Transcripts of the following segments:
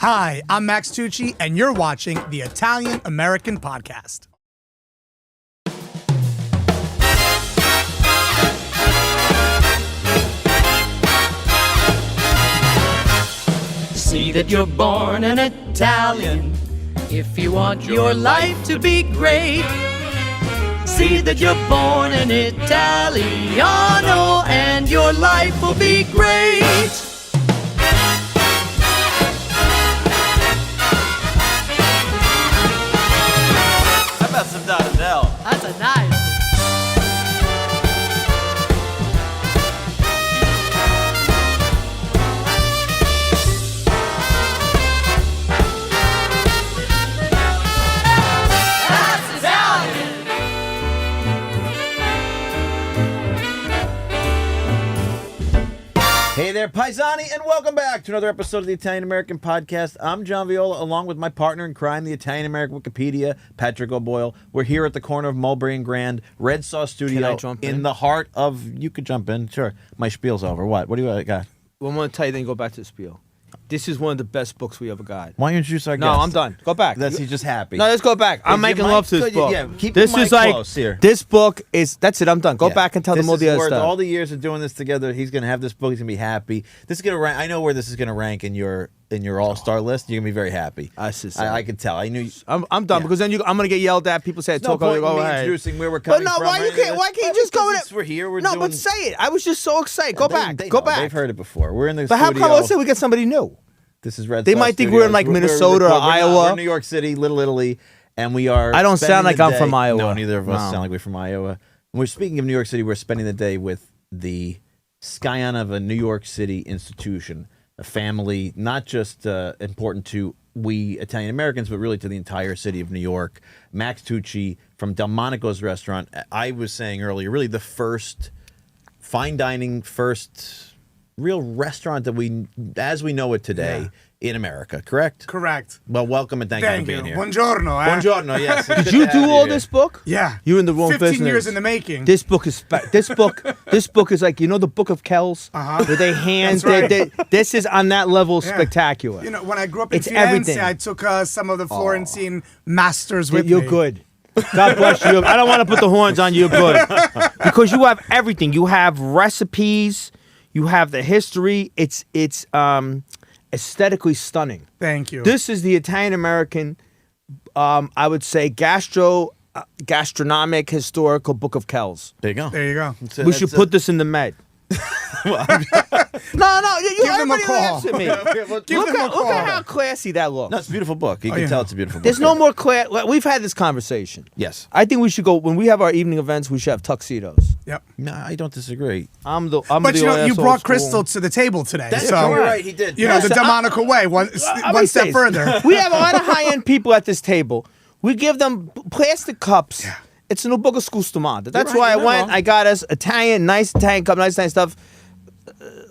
Hi, I'm Max Tucci, and you're watching the Italian American Podcast. See that you're born an Italian if you want your life to be great. See that you're born an Italiano and your life will be great. How about some Donatello? That's a nice. Hey there, Paisani, and welcome back to another episode of the Italian American Podcast. I'm John Viola, along with my partner in crime, the Italian American Wikipedia, Patrick O'Boyle. We're here at the corner of Mulberry and Grand, Red Sauce Studio, in the heart of... You could jump in, sure. My spiel's over. What? What do you got? Well, I'm going to tell you, then go back to the spiel. This is one of the best books we ever got. Why don't you introduce our guest? No, I'm done. Go back. He's just happy. No, let's go back. I'm making love to this book. Yeah, keep this the mic is like, close here. This book is, that's it, I'm done. Go back and tell them all the other worth stuff. all the years of doing this together. He's going to have this book. He's going to be happy. This is going to rank. I know where this is going to rank in your all-star list. You're going to be very happy. I can tell. I knew. I'm done because then I'm going to get yelled at. People say I talk over. No point in me introducing where we're coming from. But no, why can't you just go in it? We're here. No, but say it. I was just so excited. Go back. Go back. They've heard it before. We're in the studio. But how come let's say we get somebody new? This is Red They Sauce might think Studios. we're in like Minnesota or Iowa. We're in New York City, Little Italy, and we are. I don't sound like I'm from Iowa. No, neither of us sound like we're from Iowa. And we're speaking of New York City. We're spending the day with the scion of a New York City institution, a family not just important to we Italian Americans, but really to the entire city of New York. Max Tucci from Delmonico's restaurant. I was saying earlier, really the first fine dining, real restaurant that we, as we know it today, in America, correct? Correct. Well, welcome and thank you for being here. Buongiorno. Buongiorno, yes. Did you do all this book? Yeah. You're in the wrong 15 business. years in the making. This book is this book is like, you know, the Book of Kells, where they hand. This is on that level spectacular. You know, when I grew up in It's Firenze, everything. I took some of the Florentine masters with You're me. good. God bless you. I don't want to put the horns on you. You're good because you have everything. You have recipes. You have the history. It's aesthetically stunning. Thank you. This is the Italian American, I would say, gastronomic historical Book of Kells. There you go. There you go. We should put this in the Med. No, you Give them a everybody call. laughs at me. Look at how classy that looks. No, it's a beautiful book. You can tell it's a beautiful book. There's no more class. We've had this conversation. Yes. I think we should go when we have our evening events. We should have tuxedos. Yep. No, I don't disagree. But you know, you brought Crystal to the table today. That's so you're right. He did. You know, the Delmonico way, one step further. We have a lot of high-end people at this table. We give them plastic cups. Yeah. It's no book of scustomata. That's You're why right, I you're went. wrong. I got us nice Italian cup, nice stuff.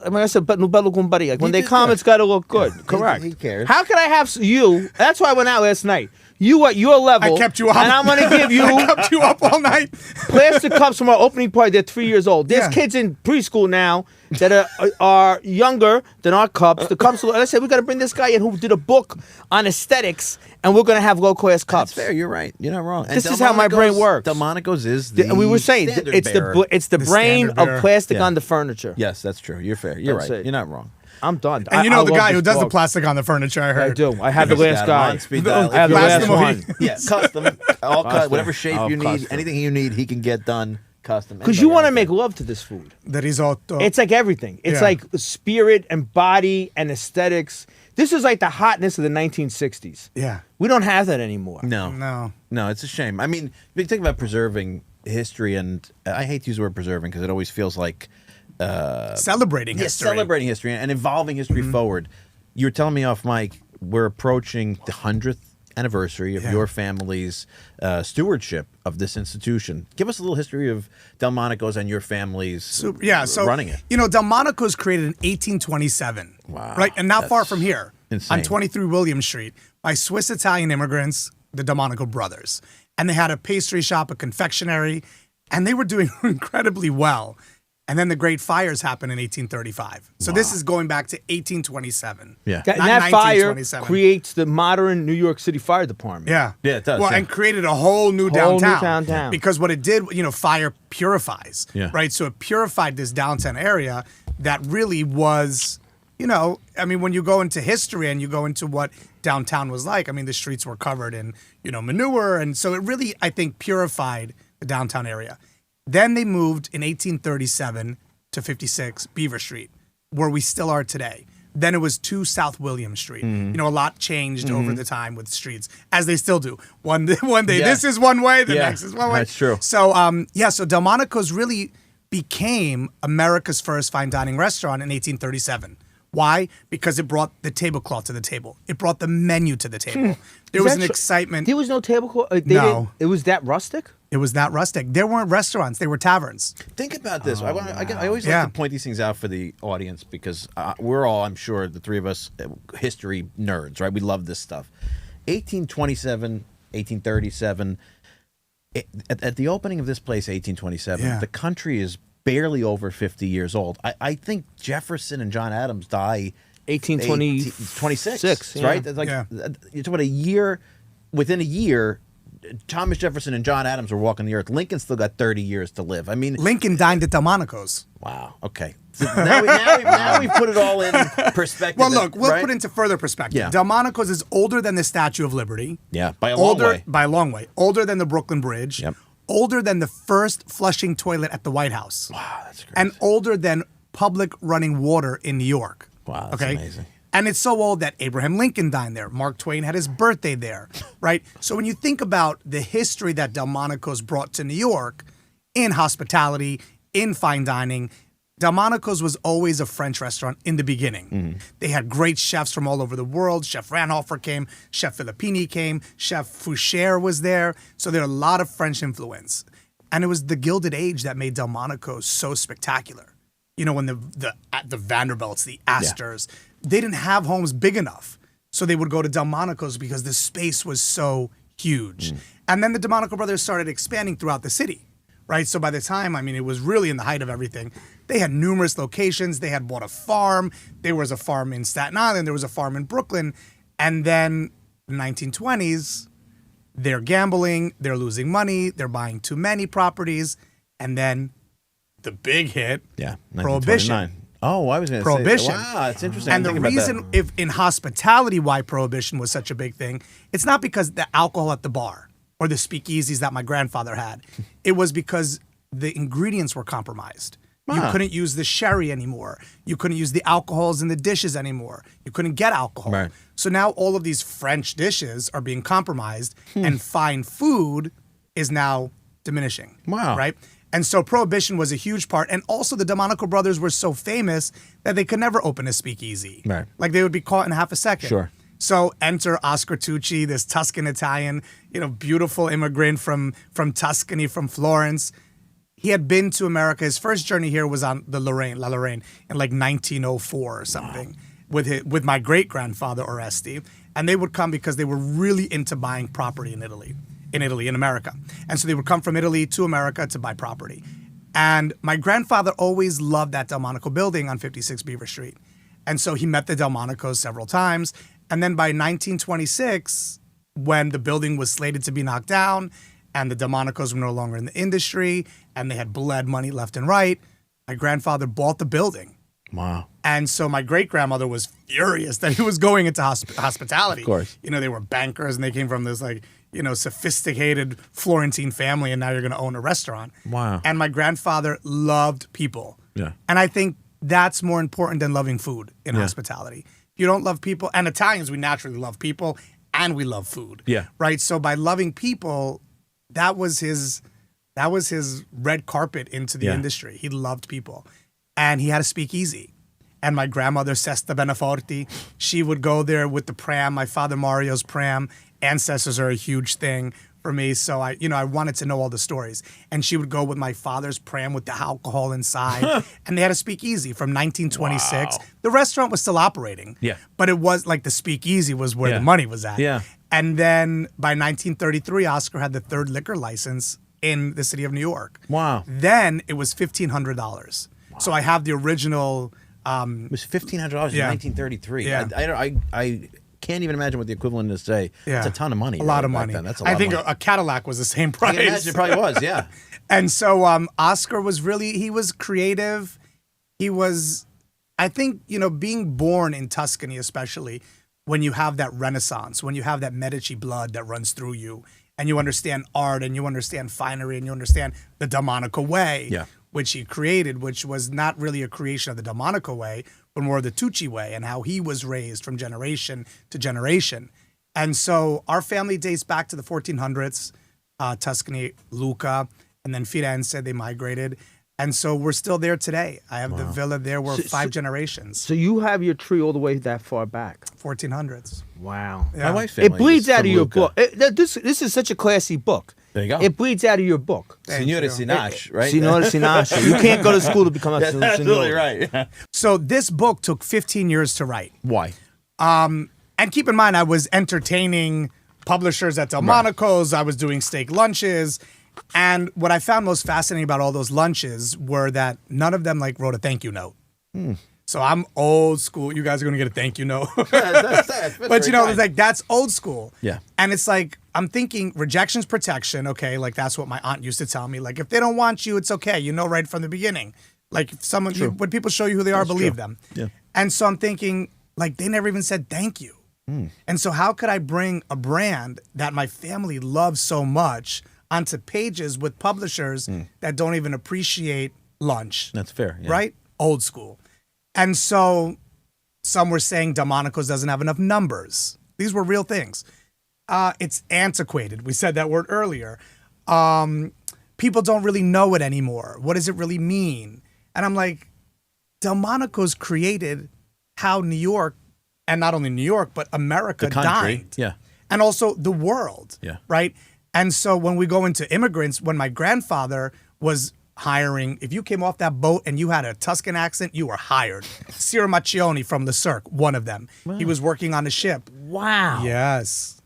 I mean, I said, but bello con barriga. When they come, it's got to look good. Correct. He cares. How can I have you? That's why I went out last night. You at your level. I kept you up. And I'm going to give you I kept you up all night. plastic cups from our opening party. They're 3 years old. There's kids in preschool now that are younger than our cups. The cups. And I said, we got to bring this guy in who did a book on aesthetics, and we're going to have low-class cups. That's fair. You're right. You're not wrong. And This is how my brain works. Delmonico's is the We were saying standard it's bearer. the brain standard of bearer. plastic Yeah. on the furniture. Yes, that's true. You're fair. You're That's right. it. You're not wrong. I'm done. And you know I the love guy who this does the book. plastic on the furniture, I heard. I do. I have the last guy. Speed dial. I have the Last last one. Yeah, custom. All cut. Custom. Whatever shape Oh, you need, custom. anything you need, he can get done custom. Because you want to make love to this food. The risotto. It's like everything. It's Yeah. like spirit and body and aesthetics. This is like the hotness of the 1960s. Yeah. We don't have that anymore. No, it's a shame. I mean, we think about preserving history, and I hate to use the word preserving because it always feels like Celebrating history. celebrating history and evolving history forward. You were telling me off mic, we're approaching the 100th anniversary of your family's stewardship of this institution. Give us a little history of Delmonico's and your family's So running it. You know, Delmonico was created in 1827. Wow, Right, and not far that's from here, insane. on 23 William Street, by Swiss Italian immigrants, the Delmonico brothers, and they had a pastry shop, a confectionery, and they were doing incredibly well. And then the Great Fires happened in 1835. So this is going back to 1827. Yeah. And Not that fire 1927. creates the modern New York City Fire Department. Yeah. Yeah, it does, Well, yeah. and created a whole new Whole new downtown. downtown. Because what it did, fire purifies. Yeah. Right? So it purified this downtown area that really was, when you go into history and you go into what downtown was like, the streets were covered in, manure. And so it really, I think, purified the downtown area. Then they moved in 1837 to 56 Beaver Street, where we still are today. Then it was 2 South William Street. A lot changed over the time with streets, as they still do. One day this is one way, the next is one way. That's true. So, so Delmonico's really became America's first fine dining restaurant in 1837. Why? Because it brought the tablecloth to the table. It brought the menu to the table. There was an excitement. There was no tablecloth. No. It was that rustic. It was that rustic. There weren't restaurants. They were taverns. Think about this. I always Yeah. like to point these things out for the audience because we're all, I'm sure, the three of us, history nerds, right? We love this stuff. 1827, 1837. At the opening of this place, 1827, the country is barely over 50 years old. I think Jefferson and John Adams die 1826, right? yeah. It's like you're talking about a year. Within a year, Thomas Jefferson and John Adams were walking the earth. Lincoln still got 30 years to live. Lincoln dined at Delmonico's. Wow. Okay. So now we put it all in perspective. Well, look, we'll right? put into further perspective. Yeah. Delmonico's is older than the Statue of Liberty. Yeah, by a long way. By a long way. Older than the Brooklyn Bridge. Yep. Older than the first flushing toilet at the White House. Wow, that's crazy. And older than public running water in New York. Wow, that's amazing. And it's so old that Abraham Lincoln dined there. Mark Twain had his birthday there, right? So when you think about the history that Delmonico's brought to New York in hospitality, in fine dining, Delmonico's was always a French restaurant in the beginning. They had great chefs from all over the world. Chef Ranhofer came, Chef Filippini came, Chef Foucher was there. So there are a lot of French influence. And it was the Gilded Age that made Delmonico's so spectacular. When the Vanderbilts, the Astors, they didn't have homes big enough. So they would go to Delmonico's because the space was so huge. And then the Delmonico brothers started expanding throughout the city, right? So by the time, it was really in the height of everything. They had numerous locations. They had bought a farm. There was a farm in Staten Island. There was a farm in Brooklyn. And then the 1920s, they're gambling. They're losing money. They're buying too many properties. And then the big hit, Prohibition. Oh, I was going to say Prohibition. Wow, it's interesting. And the reason, if in hospitality, why Prohibition was such a big thing, it's not because the alcohol at the bar or the speakeasies that my grandfather had. It was because the ingredients were compromised. You couldn't use the sherry anymore. You couldn't use the alcohols in the dishes anymore. You couldn't get alcohol. Right. So now all of these French dishes are being compromised, and fine food is now diminishing. Wow. Right? And so Prohibition was a huge part. And also the Delmonico brothers were so famous that they could never open a speakeasy. Right. Like they would be caught in half a second. Sure. So enter Oscar Tucci, this Tuscan Italian, beautiful immigrant from Tuscany, from Florence. He had been to America. His first journey here was on La Lorraine, in like 1904 or something, with my great-grandfather Oresti. And they would come because they were really into buying property in Italy, in America. And so they would come from Italy to America to buy property. And my grandfather always loved that Delmonico building on 56 Beaver Street. And so he met the Delmonicos several times. And then by 1926, when the building was slated to be knocked down and the Delmonicos were no longer in the industry and they had bled money left and right, my grandfather bought the building. Wow. And so my great-grandmother was furious that he was going into hospitality. Of course. They were bankers and they came from this sophisticated Florentine family, and now you're going to own a restaurant. Wow. And my grandfather loved people. Yeah. And I think that's more important than loving food in hospitality. If you don't love people, and Italians, we naturally love people and we love food. Yeah. Right? So by loving people, that was his red carpet into the industry. He loved people. And he had a speakeasy. And my grandmother, Sesta Beneforti, she would go there with the pram, my father Mario's pram. Ancestors are a huge thing for me. So I wanted to know all the stories. And she would go with my father's pram with the alcohol inside. And they had a speakeasy from 1926. Wow. The restaurant was still operating. Yeah. But it was like the speakeasy was where the money was at. Yeah. And then by 1933, Oscar had the third liquor license in the city of New York. Wow. Then it was $1,500. So I have the original. It was $1,500 Yeah. in 1933. Yeah. I can't even imagine what the equivalent is today. Yeah. It's a ton of money. A lot really, of back money. then. That's a lot I think of money. a Cadillac was the same I price. can imagine it probably was, yeah. And so Oscar was he was creative. He was, I think, being born in Tuscany, especially when you have that Renaissance, when you have that Medici blood that runs through you, and you understand art and you understand finery and you understand the Delmonico way, Yeah. which he created, which was not really a creation of the Delmonico way, but more the Tucci way and how he was raised from generation to generation. And so our family dates back to the 1400s, Tuscany, Lucca, and then Firenze, they migrated. And so we're still there today. I have the villa there. We're 5 generations, So you have your tree all the way that far back. 1400s. Wow. Yeah. My wife's family It bleeds is out from of your Lucca. book. This is such a classy book. There you go. It bleeds out of your book. Thank Signore you. Sinash, right? Signore Sinasha. You can't go to school to become a That's signore. absolutely right. So this book took 15 years to write. Why? And keep in mind, I was entertaining publishers at Delmonico's. I was doing steak lunches. And what I found most fascinating about all those lunches were that none of them wrote a thank you note. So I'm old school. You guys are going to get a thank you note. That's But it's that's old school. Yeah. And it's I'm thinking rejection's protection. Okay. That's what my aunt used to tell me. If they don't want you, it's okay. Right from the beginning. If someone, when people show you who they are, believe them. Yeah. And so I'm thinking they never even said thank you. And so how could I bring a brand that my family loves so much onto pages with publishers that don't even appreciate lunch? That's fair. Yeah. Right? Old school. And so some were saying Delmonico's doesn't have enough numbers. These were real things. It's antiquated. We said that word earlier. People don't really know it anymore. What does it really mean? And I'm like, Delmonico's created how New York, and not only New York, but America The country. dined. Yeah. And also the world. Yeah. Right? And so when we go into immigrants, when my grandfather was hiring, if you came off that boat and you had a Tuscan accent, you were hired. Ciro Macchioni from the Cirque, one of them. He was working on the ship. Wow. Yes.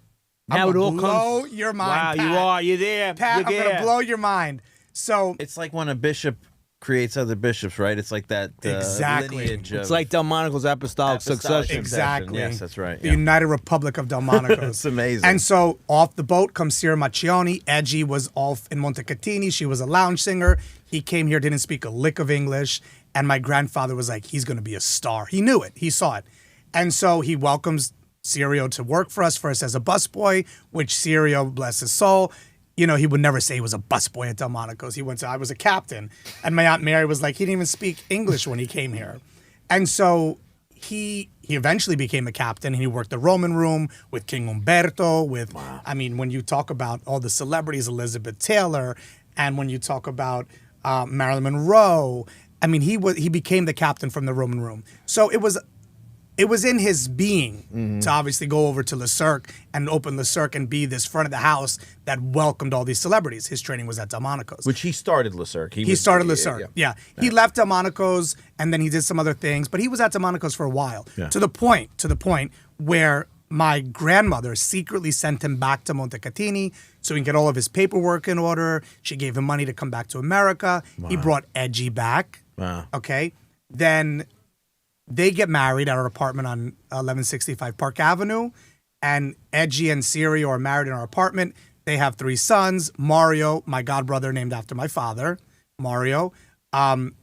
Now I'm it all gonna comes. blow your mind, Wow, Pat. You're there. Pat, You're I'm there. gonna blow your mind. So It's like when a bishop creates other bishops, right? It's like that Exactly. lineage of It's like Delmonico's apostolic succession. Exactly. Yes, that's right. the Yeah. United Republic of Delmonico's. It's amazing. And so off the boat comes Ciro Macchioni. Edgy was off in Montecatini. She was a lounge singer. He came here, didn't speak a lick of English. And my grandfather was like, he's going to be a star. He knew it. He saw it. And so he welcomes Cirio to work for us, first as a busboy, which Cirio, bless his soul, he would never say he was a busboy at Delmonico's. He went to, I was a captain. And my Aunt Mary was like, he didn't even speak English when he came here. And so he eventually became a captain, and he worked the Roman room with King Umberto, when you talk about all the celebrities, Elizabeth Taylor, and when you talk about Marilyn Monroe, he became the captain from the Roman room. So it was in his being to obviously go over to Le Cirque and open Le Cirque and be this front of the house that welcomed all these celebrities. His training was at Delmonico's. Which he started Le Cirque. He started Le Cirque. Yeah. He left Delmonico's and then he did some other things, but he was at Delmonico's for a while. Yeah. To the point where my grandmother secretly sent him back to Montecatini so he can get all of his paperwork in order. She gave him money to come back to America. Wow. He brought Edgy back. Wow. Okay. Then they get married at our apartment on 1165 Park Avenue, and Edgy and Cirio are married in our apartment. They have 3 sons. Mario, my godbrother named after my father, Mario.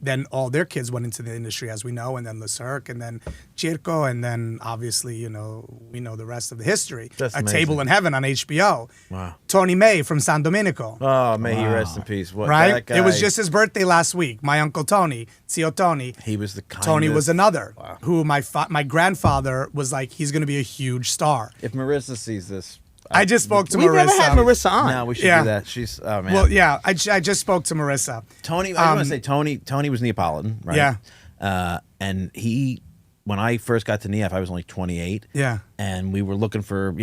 Then all their kids went into the industry, as we know, and then Le Cirque, and then Circo, and then obviously, we know the rest of the history. That's A amazing. Table in Heaven on HBO. Wow. Tony May from San Domenico. Oh, may he rest in peace. What, Right? that guy, It was just his birthday last week. My uncle Tony, Zio Tony. He was the kindest. Tony was another who my grandfather was like, he's going to be a huge star. If Marissa sees this, I just spoke to We've Marissa. never had Marissa on. no, we should Yeah. do that. She's oh man. Well, yeah, I just spoke to Marissa. Tony, I want to say Tony was Neapolitan, right? Yeah. And when I first got to NEAF, I was only 28. Yeah. And we were looking for,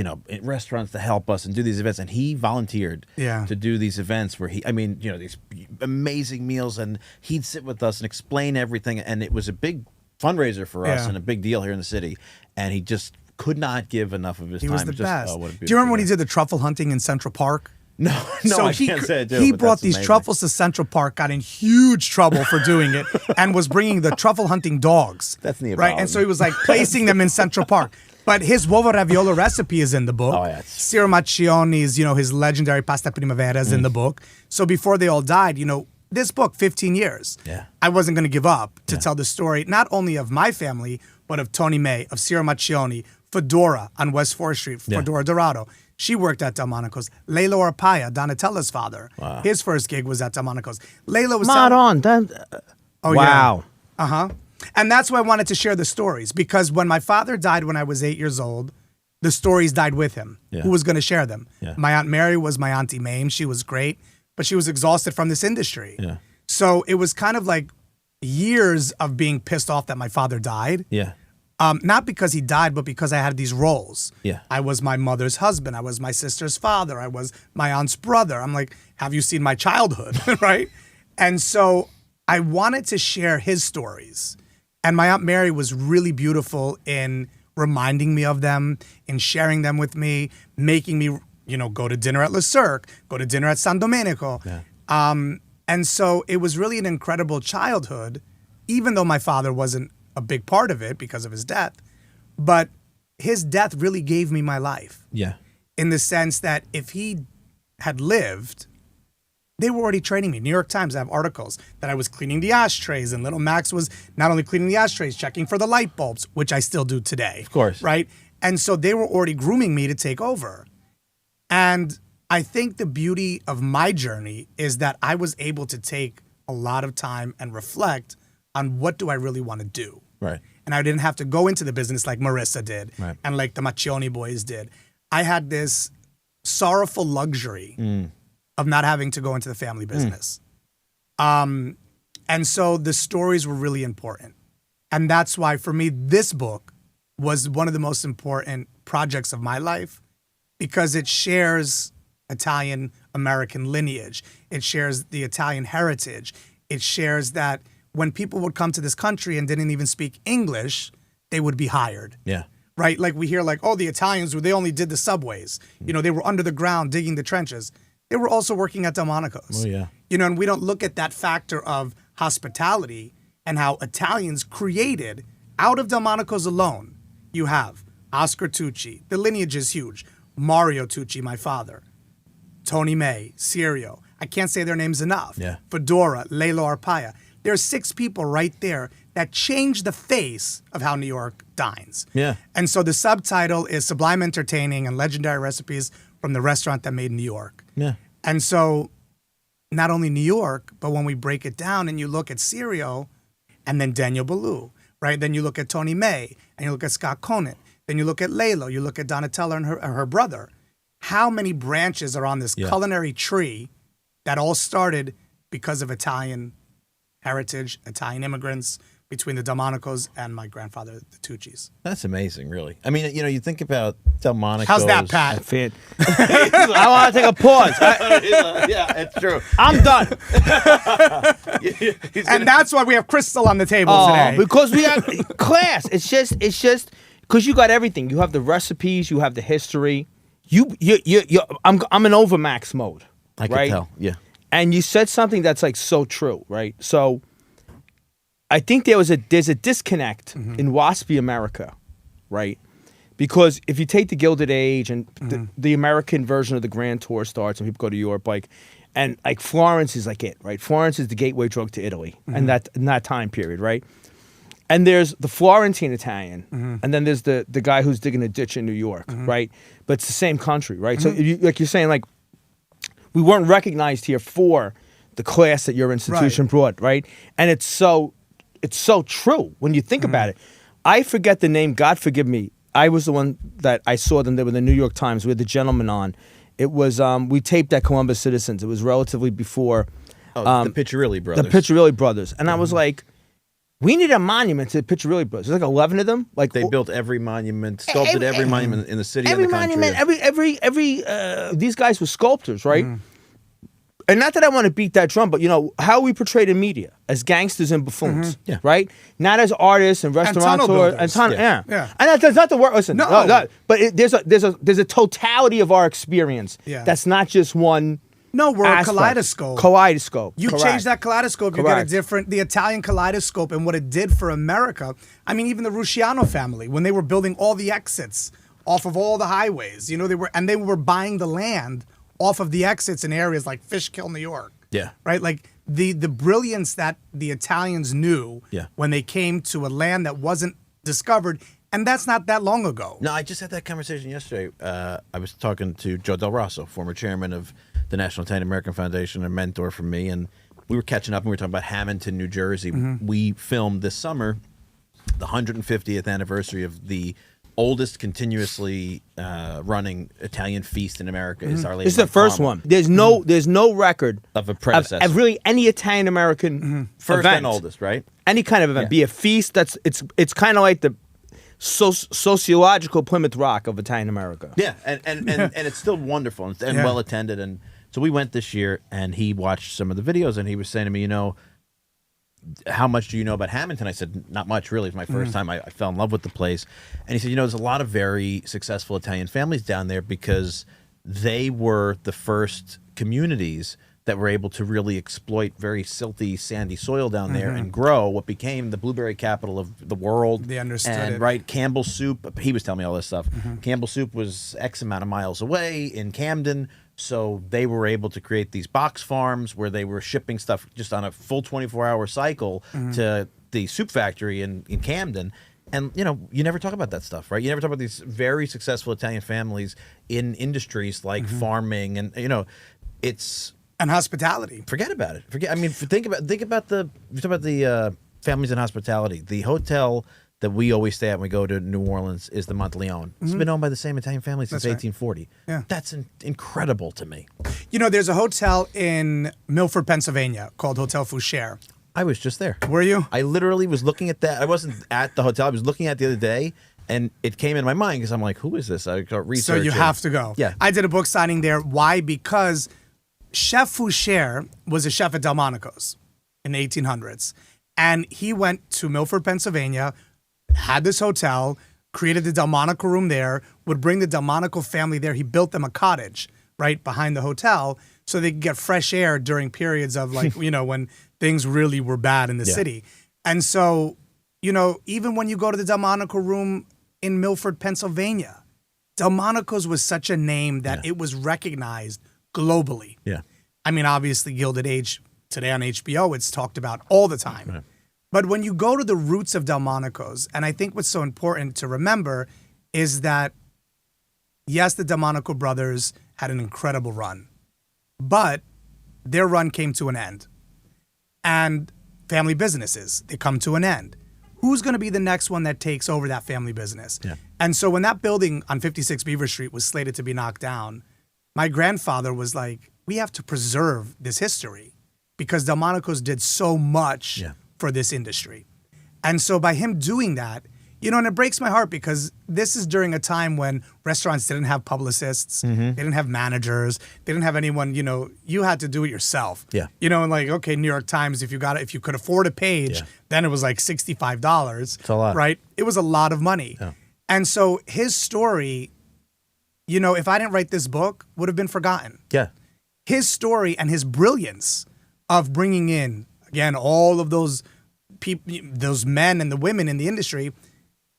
restaurants to help us and do these events. And he volunteered to do these events where these amazing meals. And he'd sit with us and explain everything. And it was a big fundraiser for us and a big deal here in the city. And he just could not give enough of his time. He was the Just, best. oh, what a Do you remember when he beautiful did the truffle hunting in Central Park? No, So I can't say I do. he but brought that's these amazing. truffles to Central Park, got in huge trouble for doing it, and was bringing the truffle hunting dogs. That's Neapolitan. right. And so he was like placing them in Central Park. But his uovo raviolo recipe is in the book. Oh, yeah. Ciro Maccioni's, his legendary pasta primavera is in the book. So before they all died, this book, 15 years. Yeah. I wasn't going to give up to tell the story, not only of my family, but of Tony May, of Ciro Maccioni, Fedora on West 4th Street, Fedora Dorado. She worked at Delmonico's. Lelo Arpaia, Donatella's father. Wow. His first gig was at Delmonico's. Lelo was Oh, wow. And that's why I wanted to share the stories, because when my father died when I was 8 years old, the stories died with him. Yeah. Who was going to share them? Yeah. My Aunt Mary was my Auntie Mame. She was great, but she was exhausted from this industry. Yeah. So it was kind of like years of being pissed off that my father died. Yeah. Not because he died, but because I had these roles. Yeah. I was my mother's husband. I was my sister's father. I was my aunt's brother. I'm like, have you seen my childhood? Right? And so I wanted to share his stories. And my Aunt Mary was really beautiful in reminding me of them, in sharing them with me, making me, go to dinner at Le Cirque, go to dinner at San Domenico. Yeah. And so it was really an incredible childhood, even though my father wasn't a big part of it because of his death. But his death really gave me my life, Yeah. in the sense that if he had lived, they were already training me. New York Times, I have articles that I was cleaning the ashtrays, and little Max was not only cleaning the ashtrays, checking for the light bulbs, which I still do today. Of course. Right? And so they were already grooming me to take over. And I think the beauty of my journey is that I was able to take a lot of time and reflect on what do I really want to do. Right. And I didn't have to go into the business like Marissa did, Right. and like the Maccioni boys did. I had this sorrowful luxury of not having to go into the family business. And so the stories were really important. And that's why, for me, this book was one of the most important projects of my life, because it shares Italian American lineage. It shares the Italian heritage. It shares that when people would come to this country and didn't even speak English, they would be hired. Yeah. Right? Like we hear the Italians, they only did the subways. They were under the ground digging the trenches. They were also working at Delmonico's. Oh, yeah. And we don't look at that factor of hospitality and how Italians created, out of Delmonico's alone, you have Oscar Tucci. The lineage is huge. Mario Tucci, my father. Tony May, Cirio. I can't say their names enough. Yeah. Fedora, Lelo Arpaia. There's 6 people right there that changed the face of how New York dines. Yeah. And so the subtitle is Sublime Entertaining and Legendary Recipes from the Restaurant That Made New York. Yeah. And so not only New York, but when we break it down and you look at Cirio and then Daniel Ballou, right? Then you look at Tony May and you look at Scott Conant. Then you look at Lelo, you look at Donatella and her brother. How many branches are on this culinary tree that all started because of Italian heritage, Italian immigrants, between the Delmonicos and my grandfather, the Tucci's. That's amazing, really. I mean, you think about Delmonico's. How's that, Pat? Fit. I want to take a pause. Yeah, it's true. I'm done. And that's why we have Crystal on the table today. Because we have class. It's just because you got everything. You have the recipes. You have the history. I'm in overmax mode. I can tell. Yeah. And you said something that's like so true, right? So I think there's a disconnect in WASPy America, right? Because if you take the Gilded Age and the American version of the Grand Tour starts and people go to Europe, and Florence is like it, right? Florence is the gateway drug to Italy and in that time period, right? And there's the Florentine Italian, and then there's the guy who's digging a ditch in New York, right? But it's the same country, right? So you're saying, we weren't recognized here for the class that your institution brought, right? And it's so true when you think about it. I forget the name, God forgive me. I was the one that I saw them. They were the New York Times. We had the gentleman on. It was, we taped at Columbus Citizens. It was relatively before. The Piccirilli brothers. The Piccirilli brothers. And I was like, we need a monument to the Piccirilli brothers. There's 11 of them. They built every monument, sculpted every monument in the city and the country. Every monument, every these guys were sculptors, right? and not that I want to beat that drum, but how we portrayed in media as gangsters and buffoons, Yeah. right? Not as artists and restaurateurs builders. yeah. And that's not the word. Listen, No. but there's a totality of our experience. Yeah. That's not just one. No, we're aspect. a kaleidoscope. Kaleidoscope. You Correct. change that kaleidoscope, you get a Correct. different, the Italian kaleidoscope and what it did for America. I mean, even the Rusciano family, when they were building all the exits off of all the highways, they were buying the land off of the exits in areas like Fishkill, New York. Yeah. Right? Like the brilliance that the Italians knew Yeah. when they came to a land that wasn't discovered. And that's not that long ago. No, I just had that conversation yesterday. I was talking to Joe Del Rosso, former chairman of the National Italian American Foundation, a mentor for me, and we were catching up and we were talking about Hamilton, New Jersey. We filmed this summer the 150th anniversary of the oldest continuously running Italian feast in America. Is Our Lady This is the of first Carmel. one. There's no record Of a predecessor. of really any Italian American First event. and oldest, right? Any kind of event, Yeah. be a feast. It's kind of like the sociological Plymouth Rock of Italian America. Yeah, and it's still wonderful and Yeah. well attended. And so we went this year, and he watched some of the videos, and he was saying to me, how much do you know about Hamilton? I said, not much, really. It was my first time. I fell in love with the place. And he said, there's a lot of very successful Italian families down there because they were the first communities that were able to really exploit very silty, sandy soil down there and grow what became the blueberry capital of the world. They understood and, it. Right, Campbell Soup, he was telling me all this stuff. Campbell Soup was X amount of miles away in Camden, so they were able to create these box farms where they were shipping stuff just on a full 24-hour cycle to the soup factory in Camden. And, you never talk about that stuff, right? You never talk about these very successful Italian families in industries like farming and, it's... And hospitality. Forget about it. Think about the families in hospitality. The hotel that we always stay at when we go to New Orleans is the Monteleone. It's been owned by the same Italian family since That's right. 1840. Yeah. That's incredible to me. There's a hotel in Milford, Pennsylvania called Hotel Foucher. I was just there. Were you? I literally was looking at that. I wasn't at the hotel. I was looking at it the other day, and it came in my mind because I'm like, who is this? I got research. So you have to go. Yeah. I did a book signing there. Why? Because Chef Foucher was a chef at Delmonico's in the 1800s. And he went to Milford, Pennsylvania, had this hotel, created the Delmonico room there, would bring the Delmonico family there. He built them a cottage right behind the hotel so they could get fresh air during periods of when things really were bad in the city. And so, even when you go to the Delmonico room in Milford, Pennsylvania, Delmonico's was such a name that it was recognized globally. Yeah. I mean, obviously, Gilded Age today on HBO, it's talked about all the time. Right. But when you go to the roots of Delmonico's, and I think what's so important to remember is that, yes, the Delmonico brothers had an incredible run, but their run came to an end. And family businesses, they come to an end. Who's going to be the next one that takes over that family business? Yeah. And so when that building on 56 Beaver Street was slated to be knocked down, my grandfather was like, we have to preserve this history because Delmonico's did so much for this industry. And so by him doing that, and it breaks my heart because this is during a time when restaurants didn't have publicists, they didn't have managers, they didn't have anyone, you had to do it yourself. Yeah. And okay, New York Times, if you could afford a page, then it was like $65. It's a lot. Right? It was a lot of money. Yeah. And so his story, if I didn't write this book, would have been forgotten. Yeah. His story and his brilliance of bringing in, again, all of those people, those men and the women in the industry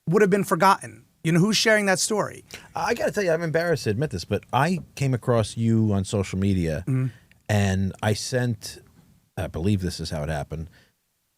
would have been forgotten. Who's sharing that story? I got to tell you, I'm embarrassed to admit this, but I came across you on social media and I sent, I believe this is how it happened.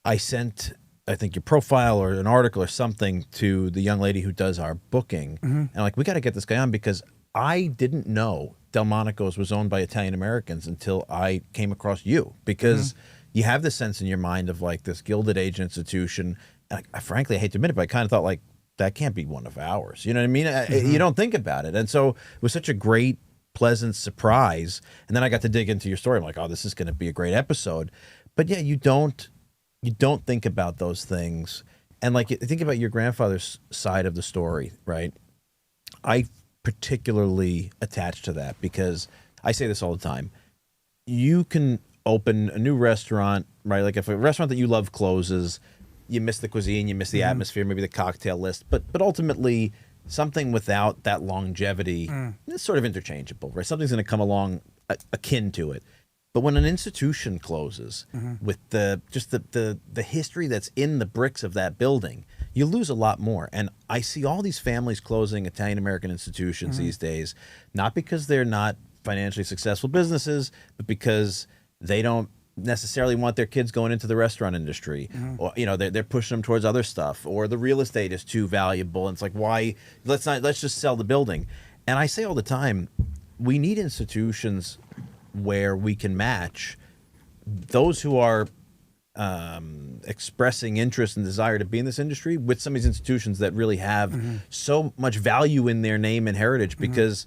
I sent, I think, your profile or an article or something to the young lady who does our booking. And we got to get this guy on because I didn't know Delmonico's was owned by Italian Americans until I came across you because you have this sense in your mind of like this Gilded Age institution. And frankly, I hate to admit it, but I kind of thought like, that can't be one of ours. You know what I mean? You don't think about it. And so it was such a great, pleasant surprise. And then I got to dig into your story. I'm like, oh, this is going to be a great episode. But yeah, you don't think about those things. And like, think about your grandfather's side of the story, right? I particularly attached to that because I say this all the time. you can open a new restaurant, right? Like if a restaurant that you love closes, you miss the cuisine, you miss the atmosphere, maybe the cocktail list, but ultimately something without that longevity is sort of interchangeable, right? Something's going to come along akin to it. But when an institution closes with the history that's in the bricks of that building, you lose a lot more. And I see all these families closing Italian-American institutions these days, not because they're not financially successful businesses, but because they don't necessarily want their kids going into the restaurant industry, or they're pushing them towards other stuff, or the real estate is too valuable, and it's like, why let's just sell the building. And I say all the time, we need institutions where we can match those who are expressing interest and desire to be in this industry with some of these institutions that really have so much value in their name and heritage, because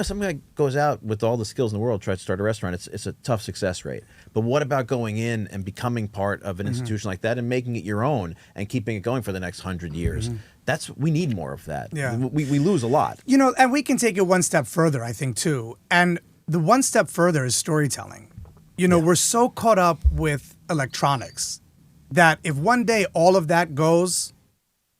some guy goes out with all the skills in the world, tries to start a restaurant, it's a tough success rate. But what about going in and becoming part of an institution like that and making it your own and keeping it going for the next 100 years? We need more of that. Yeah. We lose a lot. And we can take it one step further, I think, too. And the one step further is storytelling. We're so caught up with electronics that if one day all of that goes,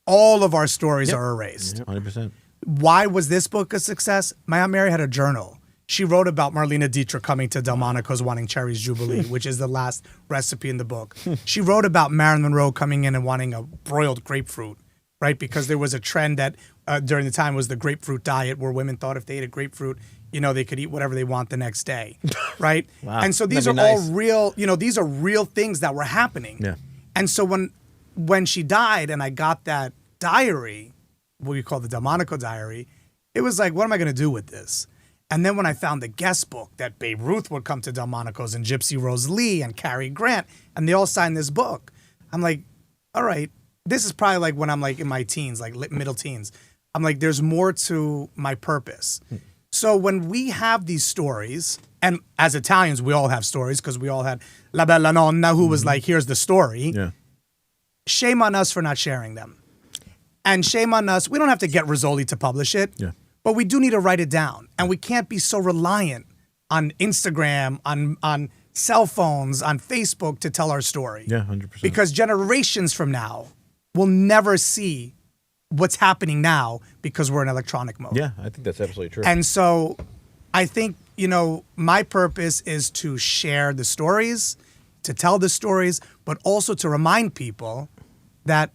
all of our stories are erased. 100%. Why was this book a success? My Aunt Mary had a journal. She wrote about Marlena Dietrich coming to Delmonico's wanting Cherry's Jubilee, which is the last recipe in the book. She wrote about Marilyn Monroe coming in and wanting a broiled grapefruit, right? Because there was a trend that during the time was the grapefruit diet, where women thought if they ate a grapefruit, they could eat whatever they want the next day, right? Wow. And so these are all real, these are real things that were happening. Yeah. And so when she died and I got that diary, what we call the Delmonico diary, it was like, what am I going to do with this? And then when I found the guest book that Babe Ruth would come to Delmonico's and Gypsy Rose Lee and Cary Grant, and they all signed this book, I'm like, all right, this is probably like when I'm like in my teens, like middle teens. I'm like, there's more to my purpose. So when we have these stories, and as Italians, we all have stories because we all had La Bella Nonna who was like, here's the story. Yeah. Shame on us for not sharing them. And shame on us. We don't have to get Rizzoli to publish it, but we do need to write it down. And we can't be so reliant on Instagram, on cell phones, on Facebook to tell our story. Yeah, 100%. Because generations from now will never see what's happening now because we're in electronic mode. Yeah, I think that's absolutely true. And so I think, my purpose is to share the stories, to tell the stories, but also to remind people that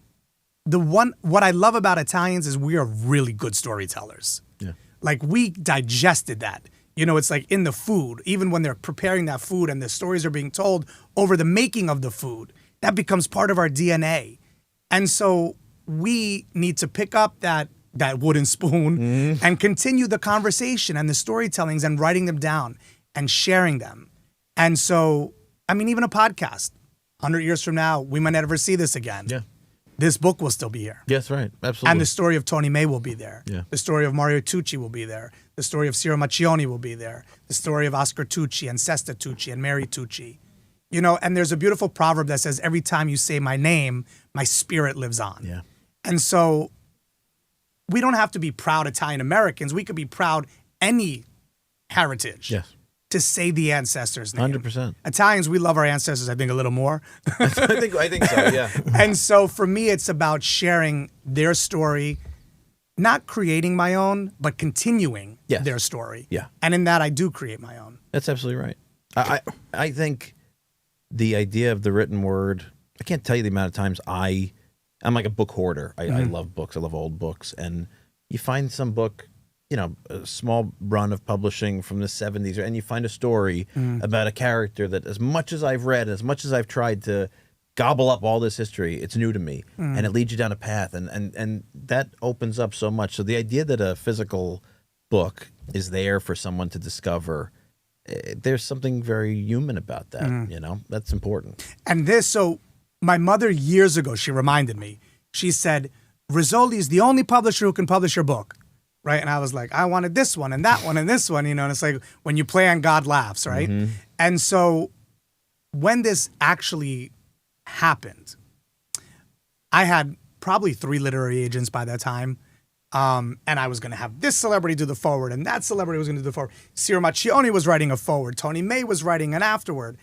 what I love about Italians is we are really good storytellers. Yeah. Like we digested that. It's like in the food, even when they're preparing that food and the stories are being told over the making of the food, that becomes part of our DNA. And so we need to pick up that wooden spoon and continue the conversation and the storytellings and writing them down and sharing them. And so, even a podcast, 100 years from now, we might never see this again. Yeah. This book will still be here. Yes, right. Absolutely. And the story of Tony May will be there. Yeah. The story of Mario Tucci will be there. The story of Ciro Macchioni will be there. The story of Oscar Tucci and Sesta Tucci and Mary Tucci. And there's a beautiful proverb that says, every time you say my name, my spirit lives on. Yeah. And so we don't have to be proud Italian Americans. We could be proud any heritage. Yes. To say the ancestors' name. 100%. Italians, we love our ancestors, I think, a little more. I think so, yeah. And so for me, it's about sharing their story, not creating my own, but continuing their story. Yeah. And in that, I do create my own. That's absolutely right. I think the idea of the written word, I can't tell you the amount of times I'm like a book hoarder. I love books. I love old books. And you find some book, a small run of publishing from the 70s, and you find a story about a character that, as much as I've read, as much as I've tried to gobble up all this history, it's new to me, and it leads you down a path, and that opens up so much. So the idea that a physical book is there for someone to discover, there's something very human about that, that's important. And so my mother years ago, she reminded me, she said, Rizzoli is the only publisher who can publish your book. Right. And I was like, I wanted this one and that one and this one, and it's like when you play on God laughs. Right. And so when this actually happened, I had probably 3 literary agents by that time. And I was going to have this celebrity do the forward, and that celebrity was going to do the forward. Ciro Macchione was writing a forward. Tony May was writing an afterward.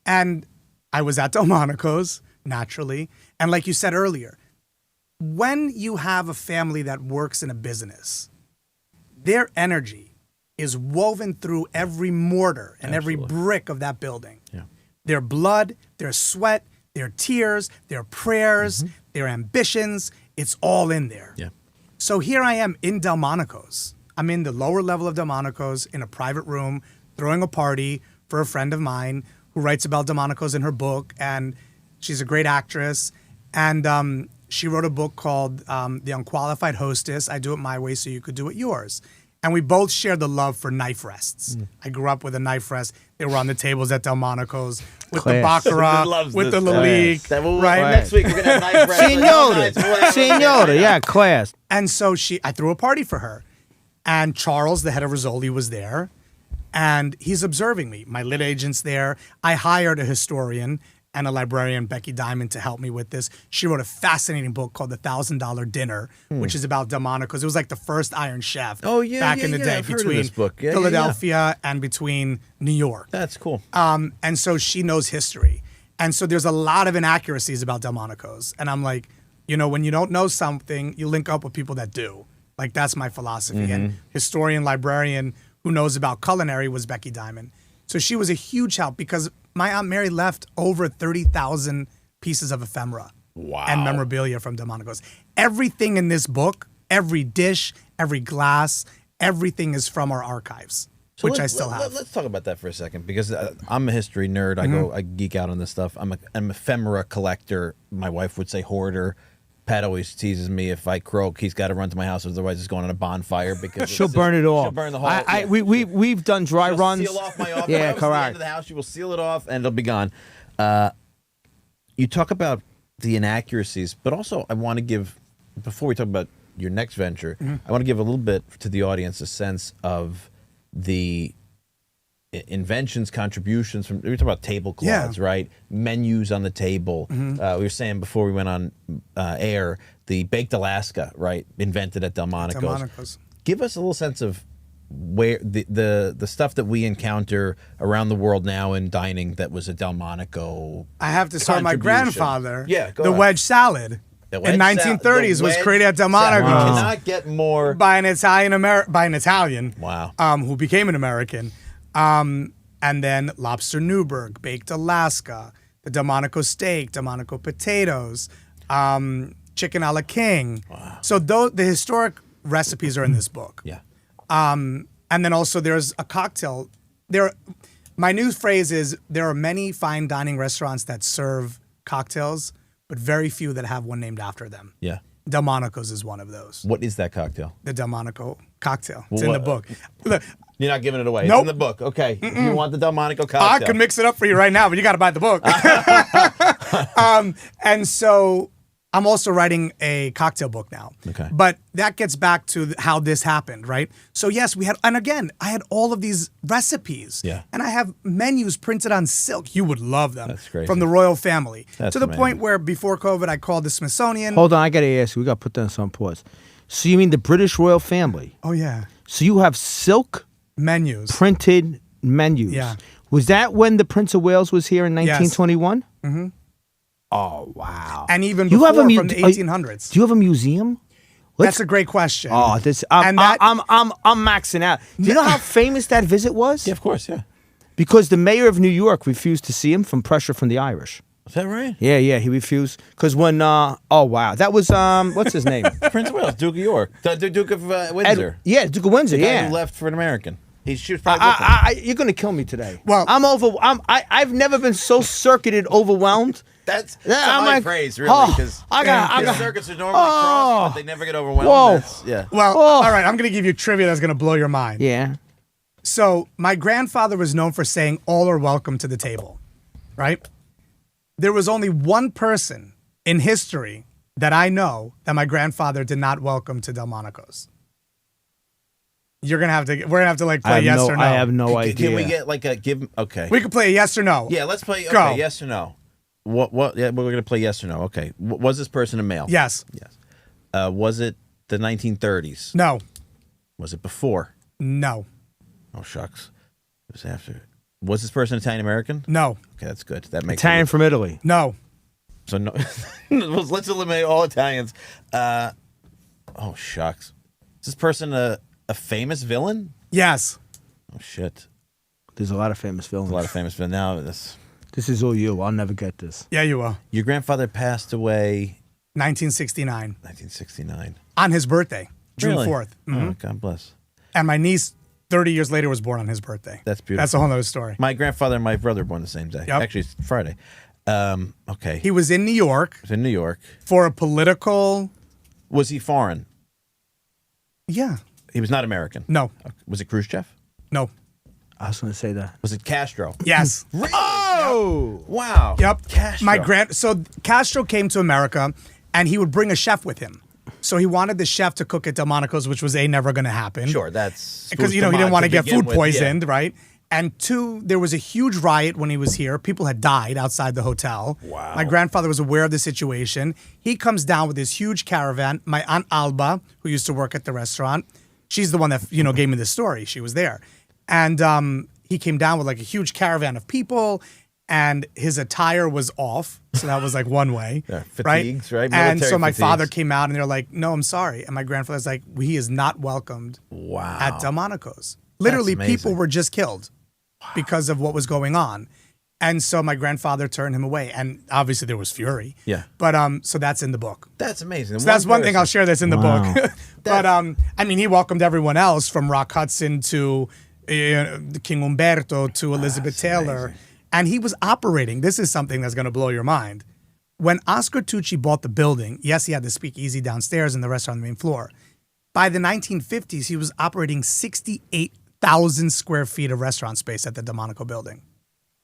And I was at Delmonico's, naturally. And like you said earlier, when you have a family that works in a business, their energy is woven through every mortar and every brick of that building. Yeah. Their blood, their sweat, their tears, their prayers, their ambitions, it's all in there. Yeah. So here I am in Delmonico's. I'm in the lower level of Delmonico's in a private room, throwing a party for a friend of mine who writes about Delmonico's in her book, and she's a great actress. And she wrote a book called The Unqualified Hostess, I Do It My Way So You Could Do It Yours. And we both shared the love for knife rests. I grew up with a knife rest. They were on the tables at Delmonico's with the Baccarat, with the Lalique. Right. Next week we're going to have knife rest. Senora, yeah, class. And so I threw a party for her. And Charles, the head of Rizzoli, was there. And he's observing me. My lit agent's there. I hired a historian and a librarian, Becky Diamond, to help me with this. She wrote a fascinating book called The $1,000 Dinner, which is about Delmonico's. It was like the first Iron Chef back in the day I've heard of between this book. Philadelphia and between New York. That's cool. And so she knows history. And so there's a lot of inaccuracies about Delmonico's. And I'm like, when you don't know something, you link up with people that do. Like, that's my philosophy. And historian, librarian who knows about culinary was Becky Diamond. So she was a huge help because my Aunt Mary left over 30,000 pieces of ephemera and memorabilia from Delmonico's. Everything in this book, every dish, every glass, everything is from our archives, which I still have. Let's talk about that for a second because I'm a history nerd. I geek out on this stuff. I'm an ephemera collector. My wife would say hoarder. Pat always teases me if I croak, he's got to run to my house, otherwise he's going on a bonfire because she'll burn it off. She'll burn the whole. We've done dry She'll runs. Seal off my office. Yeah, At the correct. end of the house, she will seal it off and it'll be gone. You talk about the inaccuracies, but also I want to give, before we talk about your next venture, I want to give a little bit to the audience a sense of the inventions, contributions from. We talk about tablecloths, right? Menus on the table. We were saying before we went on air, the baked Alaska, right? Invented at Delmonico's. Give us a little sense of where the stuff that we encounter around the world now in dining that was a Delmonico. I have to start my grandfather. Yeah, go the on. wedge salad. In 1930s was created at Delmonico's. You cannot get more by an Italian. Wow. Who became an American. And then lobster Newburgh, baked Alaska, the Delmonico steak, Delmonico potatoes, chicken a la king. Wow. So the historic recipes are in this book. Yeah. And then also there's a cocktail. My new phrase is there are many fine dining restaurants that serve cocktails, but very few that have one named after them. Yeah. Delmonico's is one of those. What is that cocktail? The Delmonico cocktail. It's in the book. Look, you're not giving it away. Nope. It's in the book. Okay. If you want the Delmonico cocktail. I could mix it up for you right now, but you got to buy the book. And so I'm also writing a cocktail book now. Okay. But that gets back to how this happened, right? So yes, I had all of these recipes. Yeah. And I have menus printed on silk. You would love them. That's crazy. From the royal family. That's to the amazing. point where before COVID, I called the Smithsonian. Hold on, I got to ask you. We got to put that on pause. So you mean the British royal family? Oh, yeah. So you have silk Menus. printed menus. Yeah. Was that when the Prince of Wales was here in 1921? Mm-hmm. Oh, wow. And even You before have a from the 1800s. Do you have a museum? That's a great question. Oh, I'm maxing out. Do you know how famous that visit was? Yeah, of course, yeah. Because the mayor of New York refused to see him from pressure from the Irish. Is that right? Yeah, he refused. Because when, oh, wow. That was, what's his name? Prince of Wales, Duke of York. The Duke of Windsor. Duke of Windsor, The guy yeah. who left for an American. She was probably with him. You're going to kill me today. Well- I've never been so circuited, overwhelmed. That's I'm a high like, praise, really, because circuits are normally crossed, but they never get overwhelmed. Whoa. Yeah. Well, all right, I'm going to give you trivia that's going to blow your mind. Yeah. So my grandfather was known for saying all are welcome to the table, right? There was only one person in history that I know that my grandfather did not welcome to Delmonico's. We're gonna have to like play yes or no. I have no idea. Can we get like a give? Okay. We could play a yes or no. Yeah, let's play. Okay, Go. yes or no. What? Yeah, we're gonna play yes or no. Okay. Was this person a male? Yes. Yes. Was it the 1930s? No. Was it before? No. Oh, shucks. It was after. Was this person Italian-American? No. Okay, that's good. That makes Italian from Italy. No. So no. Let's eliminate all Italians. Oh, shucks. Is this person a famous villain? Yes. Oh, shit. There's a lot of famous There's villains. a lot of famous villains. Now, This is all you. I'll never get this. Yeah, you will. your grandfather passed away 1969. 1969. On his birthday, June Really? 4th. Mhm. Oh, God bless. And my niece, 30 years later, was born on his birthday. That's beautiful. That's a whole other story. My grandfather and my brother were born the same day. Yep. Actually, it's Friday. Okay. He was in New York was in New York. for a political. Was he foreign? Yeah. He was not American. No. Was it Khrushchev? No. I was going to say that. Was it Castro? Yes. Oh! Wow. Yep. Castro. So Castro came to America, and he would bring a chef with him. So he wanted the chef to cook at Delmonico's, which was never going to happen. Sure, that's Because he didn't want to get food poisoned, right? And two, there was a huge riot when he was here. People had died outside the hotel. Wow. My grandfather was aware of the situation. He comes down with this huge caravan. My aunt Alba, who used to work at the restaurant, she's the one that gave me the story. She was there, and he came down with like a huge caravan of people, and his attire was off, so that was like one way, Yeah, fatigues, right? And Military so my father fatigues. came out, and they're like, "No, I'm sorry," and my grandfather's like, "He is not welcomed Wow. at Delmonico's." Literally, amazing. people were just killed because of what was going on. And so my grandfather turned him away. And obviously there was fury. Yeah. But so that's in the book. That's amazing. So that's one thing I'll share that's in the Wow. book. But I mean, he welcomed everyone else from Rock Hudson to King Umberto to Elizabeth Taylor. amazing. And he was operating. This is something that's going to blow your mind. When Oscar Tucci bought the building, yes, he had the speakeasy downstairs and the restaurant on the main floor. By the 1950s, he was operating 68,000 square feet of restaurant space at the Delmonico building.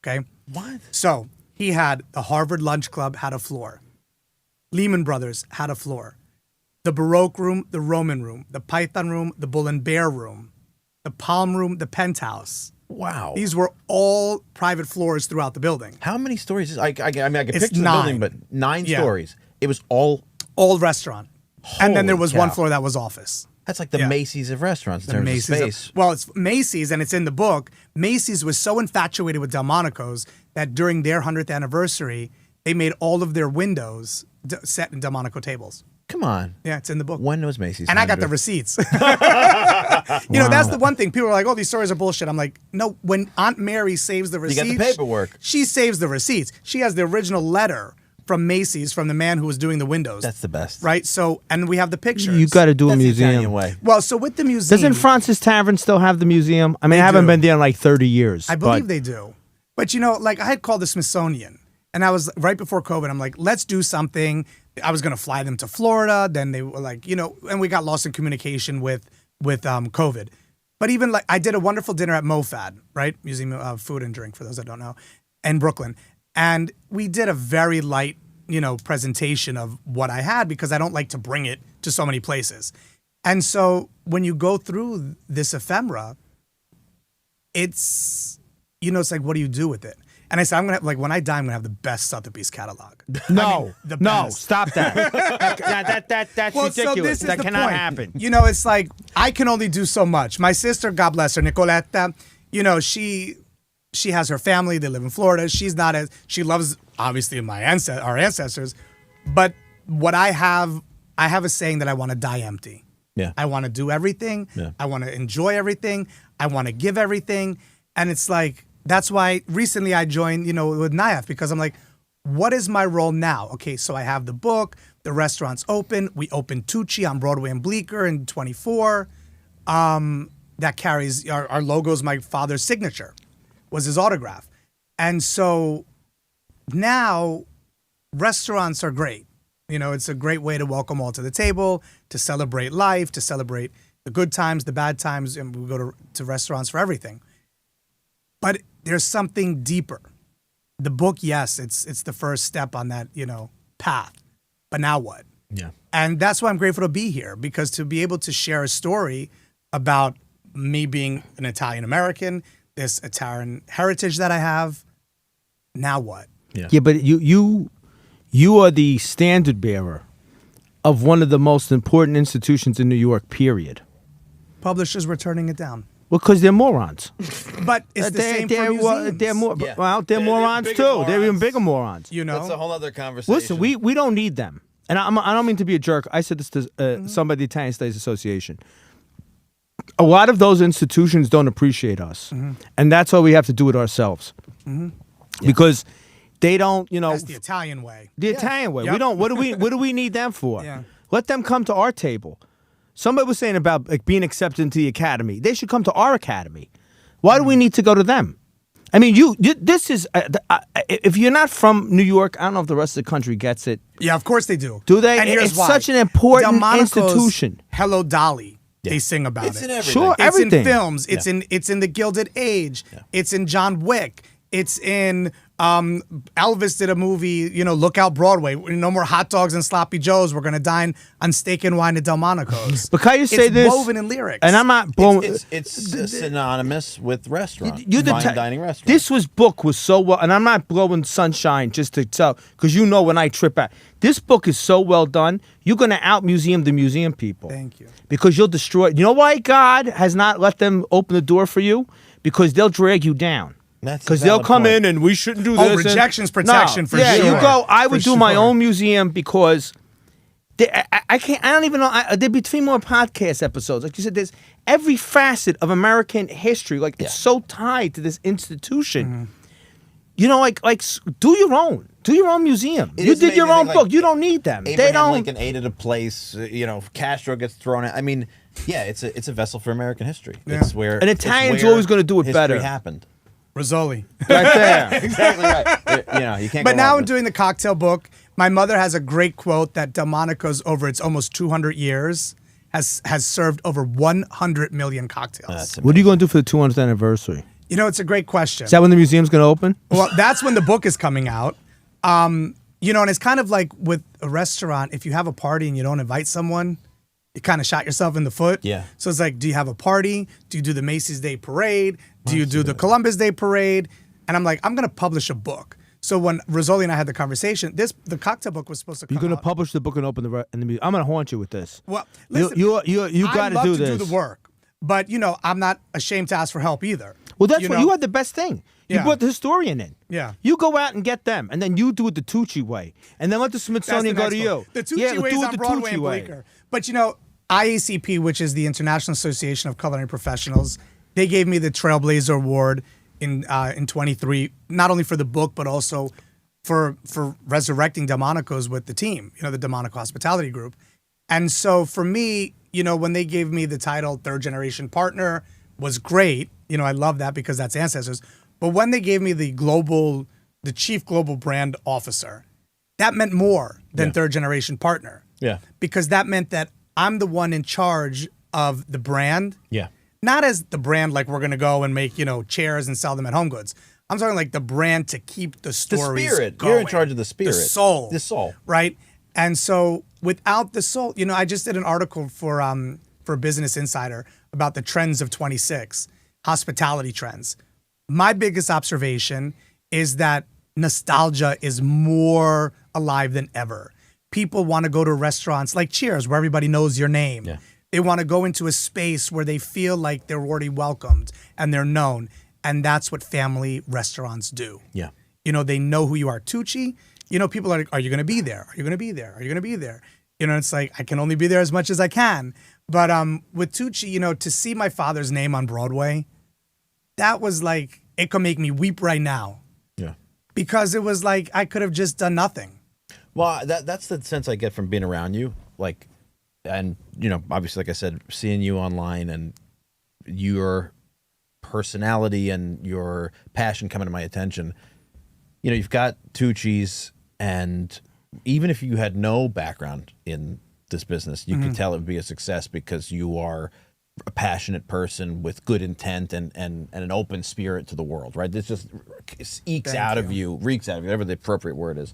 Okay? What? So he had the Harvard Lunch Club had a floor. Lehman Brothers had a floor. The Baroque room, the Roman room, the Python room, the Bull and Bear room, the Palm room, the Penthouse. Wow. These were all private floors throughout the building. How many stories is I mean I can It's picture the 9. building, but 9 Yeah. stories. It was all All restaurant. And then there Holy was one cow. floor that was office. that's like the Yeah. Macy's of restaurants in The terms Macy's. of space. Well, it's Macy's, and it's in the book. Macy's was so infatuated with Delmonico's that during their 100th anniversary, they made all of their windows set in Delmonico tables. Come on. Yeah, it's in the book. When was Macy's? And I got the 100th? receipts. That's the one thing. People are like, oh, these stories are bullshit. I'm like, no, when Aunt Mary saves the got receipts. the paperwork. She saves the receipts. She has the original letter from Macy's from the man who was doing the windows. That's the best. Right? So, and we have the pictures. You got to do a That's the Italian museum. way. Well, so with the museum. Doesn't Francis Tavern still have the museum? I mean, I haven't do. been there in like 30 years. I believe but they do. But like I had called the Smithsonian, and I was right before COVID. I'm like, let's do something. I was going to fly them to Florida. Then they were like, and we got lost in communication with COVID. But even like I did a wonderful dinner at MoFad, right? Museum of Food and Drink, for those that don't know, in Brooklyn. And we did a very light, presentation of what I had because I don't like to bring it to so many places. And so when you go through this ephemera, it's, it's like, what do you do with it? And I said, when I die, I'm going to have the best Sotheby's catalog. no, the no, best. stop that. That's Well, so ridiculous. this is That the cannot point. happen. It's like, I can only do so much. My sister, God bless her, Nicoletta, she has her family. They live in Florida. She loves, obviously, our ancestors. But what I have a saying that I want to die empty. Yeah. I want to do everything. Yeah. I want to enjoy everything. I want to give everything. And it's like, that's why recently I joined, with NIAF because I'm like, what is my role now? Okay, so I have the book, the restaurant's open. We opened Tucci on Broadway and Bleecker in 24. That carries our logo's my father's signature, was his autograph. And so now restaurants are great. It's a great way to welcome all to the table, to celebrate life, to celebrate the good times, the bad times, and we go to restaurants for everything. But there's something deeper. The book, yes, it's the first step on that, path. But now what? Yeah. And that's why I'm grateful to be here, because to be able to share a story about me being an Italian American, this Italian heritage that I have, now what? Yeah, but you are the standard bearer of one of the most important institutions in New York, period. Publishers were turning it down. Well, because they're morons. But it's the same for museums. They're morons bigger too. morons. They're even bigger morons. You know? That's a whole other conversation. Listen, we don't need them. And I don't mean to be a jerk. I said this to somebody at the Italian Studies Association. A lot of those institutions don't appreciate us. And that's why we have to do it ourselves. Because they don't, That's the Italian way. The Italian way. Yep. We don't. What do we need them for? Yeah. Let them come to our table. Somebody was saying about like being accepted into the academy. They should come to our academy. Why do we need to go to them? I mean, this is if you're not from New York, I don't know if the rest of the country gets it. Yeah, of course they do. Do they? And here's It's why. such an important Delmonico's institution. Hello, Dolly. They sing about It's it. in everything. Sure, It's everything. in films. It's in the Gilded Age. It's in John Wick. It's in Elvis did a movie, Look Out Broadway. No more hot dogs and sloppy joes. We're gonna dine on steak and wine at Delmonico's. But can you say it's this? woven in lyrics. And I'm not blowing. It's synonymous with restaurant. You the fine dining restaurant. This book was so well, and I'm not blowing sunshine just to tell, because when I trip out. This book is so well done. You're gonna out museum the museum people. Thank you. Because you'll destroy. You know why God has not let them open the door for you? Because they'll drag you down. That's a Because they'll valid come point. in and we shouldn't do Oh, this. and- rejection's protection for yeah, sure. you go. I would For do my sure. own museum because I can't. I don't even know. There'd be 3 more podcast episodes. Like you said, there's every facet of American history. Like it's so tied to this institution. Like do your own. Do your own museum. It You is did your amazing, own like, book. You don't need them. They Abraham don't. Lincoln aided a place. Castro gets thrown out. I mean, yeah, it's a vessel for American history. Yeah. It's where An Italian's it's where always gonna do it history better. Happened. Rizzoli. Right there. Exactly right. You can't. But go now wrong I'm with it. doing the cocktail book. My mother has a great quote that Delmonico's over its almost 200 years has served over 100 million cocktails. That's What are you going to do for the 200th anniversary? It's a great question. Is that when the museum's going to open? Well, that's when the book is coming out. And it's kind of like with a restaurant, if you have a party and you don't invite someone, you kind of shot yourself in the foot. Yeah. So it's like, do you have a party? Do you do the Macy's Day Parade? Do you do the Columbus Day Parade? And I'm like, I'm going to publish a book. So when Rizzoli and I had the conversation, the cocktail book was supposed to come You're going to out. publish the book and open the museum. I'm going to haunt you with this. Well, listen, you got I to do love this. to do the work. But, I'm not ashamed to ask for help either. Well, that's You what know? you had the best thing. You Yeah. brought the historian in. Yeah. You go out and get them, and then you do it the Tucci way, and then let the That's Smithsonian the go to next you. one. The Tucci yeah, way do is it on the Broadway Tucci and way. Bleecker. But IACP, which is the International Association of Culinary Professionals, they gave me the Trailblazer Award in 23, not only for the book but also for resurrecting Delmonico's with the team, the Delmonico Hospitality Group. And so for me, when they gave me the title third generation partner was great. I love that because that's Ancestors. But when they gave me the chief global brand officer, that meant more than third generation partner. Yeah. Because that meant that I'm the one in charge of the brand. Yeah. Not as the brand like we're going to go and make, chairs and sell them at Home Goods. I'm talking like the brand to keep the The stories spirit. going. You're in charge of the spirit. The soul. The soul. Right? And so without the soul, I just did an article for Business Insider about the trends of 26, hospitality trends. My biggest observation is that nostalgia is more alive than ever. People want to go to restaurants like Cheers, where everybody knows your name. Yeah. They want to go into a space where they feel like they're already welcomed and they're known. And that's what family restaurants do. Yeah. They know who you are. Tucci, people are like, are you going to be there? Are you going to be there? Are you going to be there? It's like, I can only be there as much as I can. But with Tucci, to see my father's name on Broadway, that was like, it could make me weep right now. Yeah. Because it was like, I could have just done nothing. Well, that's the sense I get from being around you. Like, and, obviously, like I said, seeing you online and your personality and your passion coming to my attention. You've got Tucci's, and even if you had no background in this business, you could tell it would be a success because you are a passionate person with good intent and an open spirit to the world, right? This just reeks out of you, whatever the appropriate word is.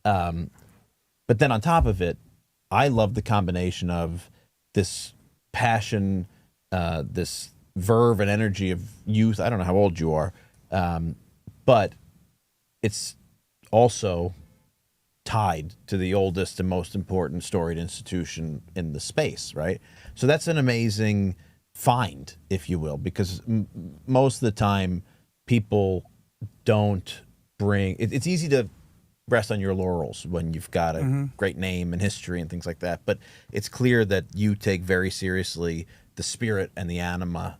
But then on top of it, I love the combination of this passion, this verve and energy of youth. I don't know how old you are, but it's also tied to the oldest and most important storied institution in the space, right? So that's an amazing find, if you will, because most of the time people don't bring it's easy to rest on your laurels when you've got a great name and history and things like that, but it's clear that you take very seriously the spirit and the anima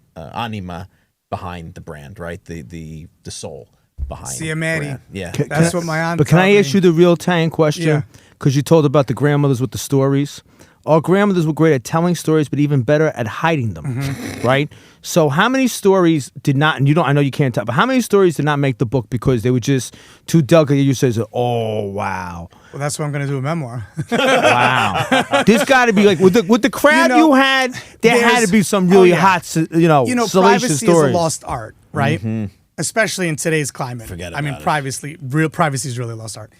behind the brand, right? The soul behind Siameri. Yeah. That's what my aunt But can taught I ask me. you the real Italian question? Yeah. Because you told about the grandmothers with the stories. Our grandmothers were great at telling stories, but even better at hiding them, right? So how many stories did not, and I know you can't tell, but how many stories did not make the book because they were just too delicate? You say, oh, wow. Well, that's what I'm going to do a memoir. Wow. This got to be like, with the crowd you had, there had to be some really hot, salacious privacy stories. is a lost art, right? Especially in today's climate. Forget I mean, about it. privacy is really a lost art.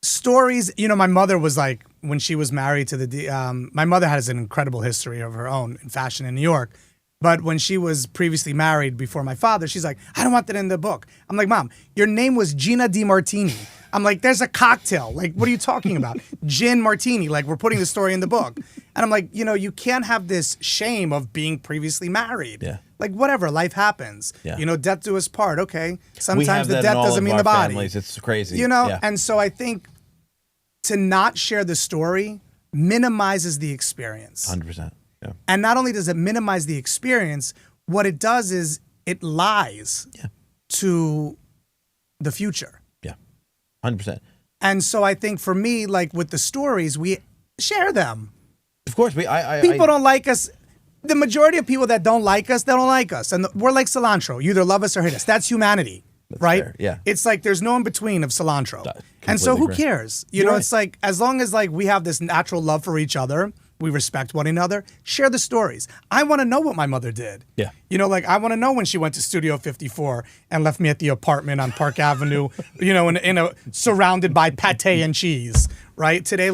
Stories, my mother was like, when she was married to my mother has an incredible history of her own in fashion in New York. But when she was previously married before my father, she's like, I don't want that in the book. I'm like, Mom, your name was Gina Di Martini. I'm like, there's a cocktail. Like, what are you talking about? Gin Martini. Like, we're putting the story in the book. And I'm like, you can't have this shame of being previously married. Yeah. Like, whatever, life happens. Yeah. Death do us part. Okay. We have Sometimes the that in death all doesn't of mean our the body. families. It's crazy. Yeah. And so I think to not share the story minimizes the experience. 100%. Yeah. And not only does it minimize the experience, what it does is it lies to the future. Yeah. 100%. And so I think for me, like with the stories, we share them. Of course, People don't like us. The majority of people that don't like us, they don't like us. And we're like cilantro. You either love us or hate us. That's humanity, right? fair, yeah. It's like there's no in between of cilantro. That- And so who completely agree. cares? It's like as long as like we have this natural love for each other, we respect one another, share the stories. I want to know what my mother did. Yeah. Like I want to know when she went to Studio 54 and left me at the apartment on Park Avenue, surrounded by pate and cheese. Right? Today,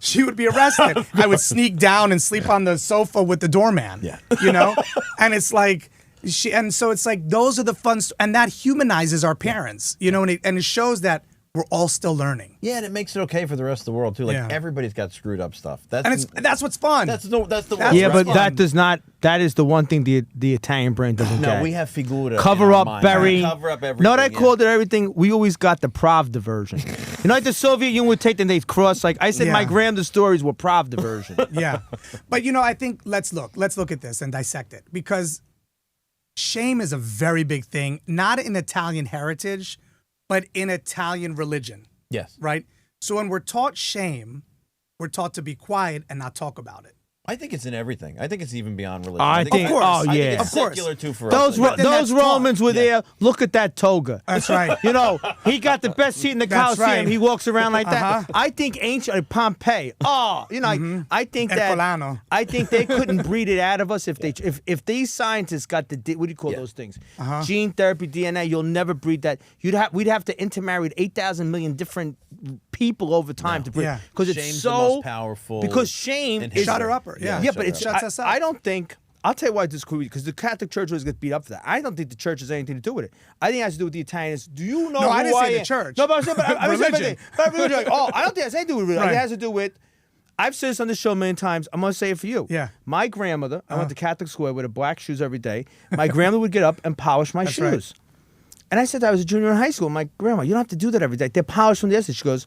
she would be arrested. I would sneak down and sleep on the sofa with the doorman. Yeah. And it's like so it's like those are the fun and that humanizes our parents, and it shows that we're all still learning. Yeah, and it makes it okay for the rest of the world too. Like everybody's got screwed up stuff. That's what's fun. That's the Yeah, worst but fun. that is the one thing the Italian brand doesn't get. No, we have figura. Cover in our up, mind. bury. Cover up everything. No, they called it everything. We always got the Pravda version. Like the Soviet Union would take and they'd cross. Like I said, my grandmother's stories were Pravda version. Yeah. But I think let's look at this and dissect it, because shame is a very big thing, not in Italian heritage, but in Italian religion. Yes. Right? So when we're taught shame, we're taught to be quiet and not talk about it. I think it's in everything. I think it's even beyond religion. I think- Of course. oh, I think yeah. it's Of course. secular too for Those us. then those that's Romans taught. were there. Look at that toga. That's right. He got the best seat in the That's Colosseum. right. He walks around like that. Uh-huh. I think ancient Pompeii. I think that Herculano. I think they couldn't breed it out of us if these scientists got the what do you call those things? Gene therapy, DNA. You'll never breed that. We'd have to intermarry 8,000 million different people over time to breed. Yeah. Because it's Shame's so the most powerful. Because shame inhibitor. is Shut her upper. Yeah. yeah, but it shuts us up. I don't think. I'll tell you why I disagree with you, because the Catholic Church always gets beat up for that. I don't think the church has anything to do with it. I think it has to do with the Italians. Do you know No, who I didn't say the am? church. No, but I'm saying, Religion. religion. Oh, I don't think it has anything to do with religion. Right. It has to do with, I've said this on this show a million times. I'm going to say it for you. Yeah. My grandmother, I went to Catholic school with black shoes every day. My grandmother would get up and polish my shoes. right. And I said I was a junior in high school. My grandma, you don't have to do that every day. They're polished from the essence. She goes,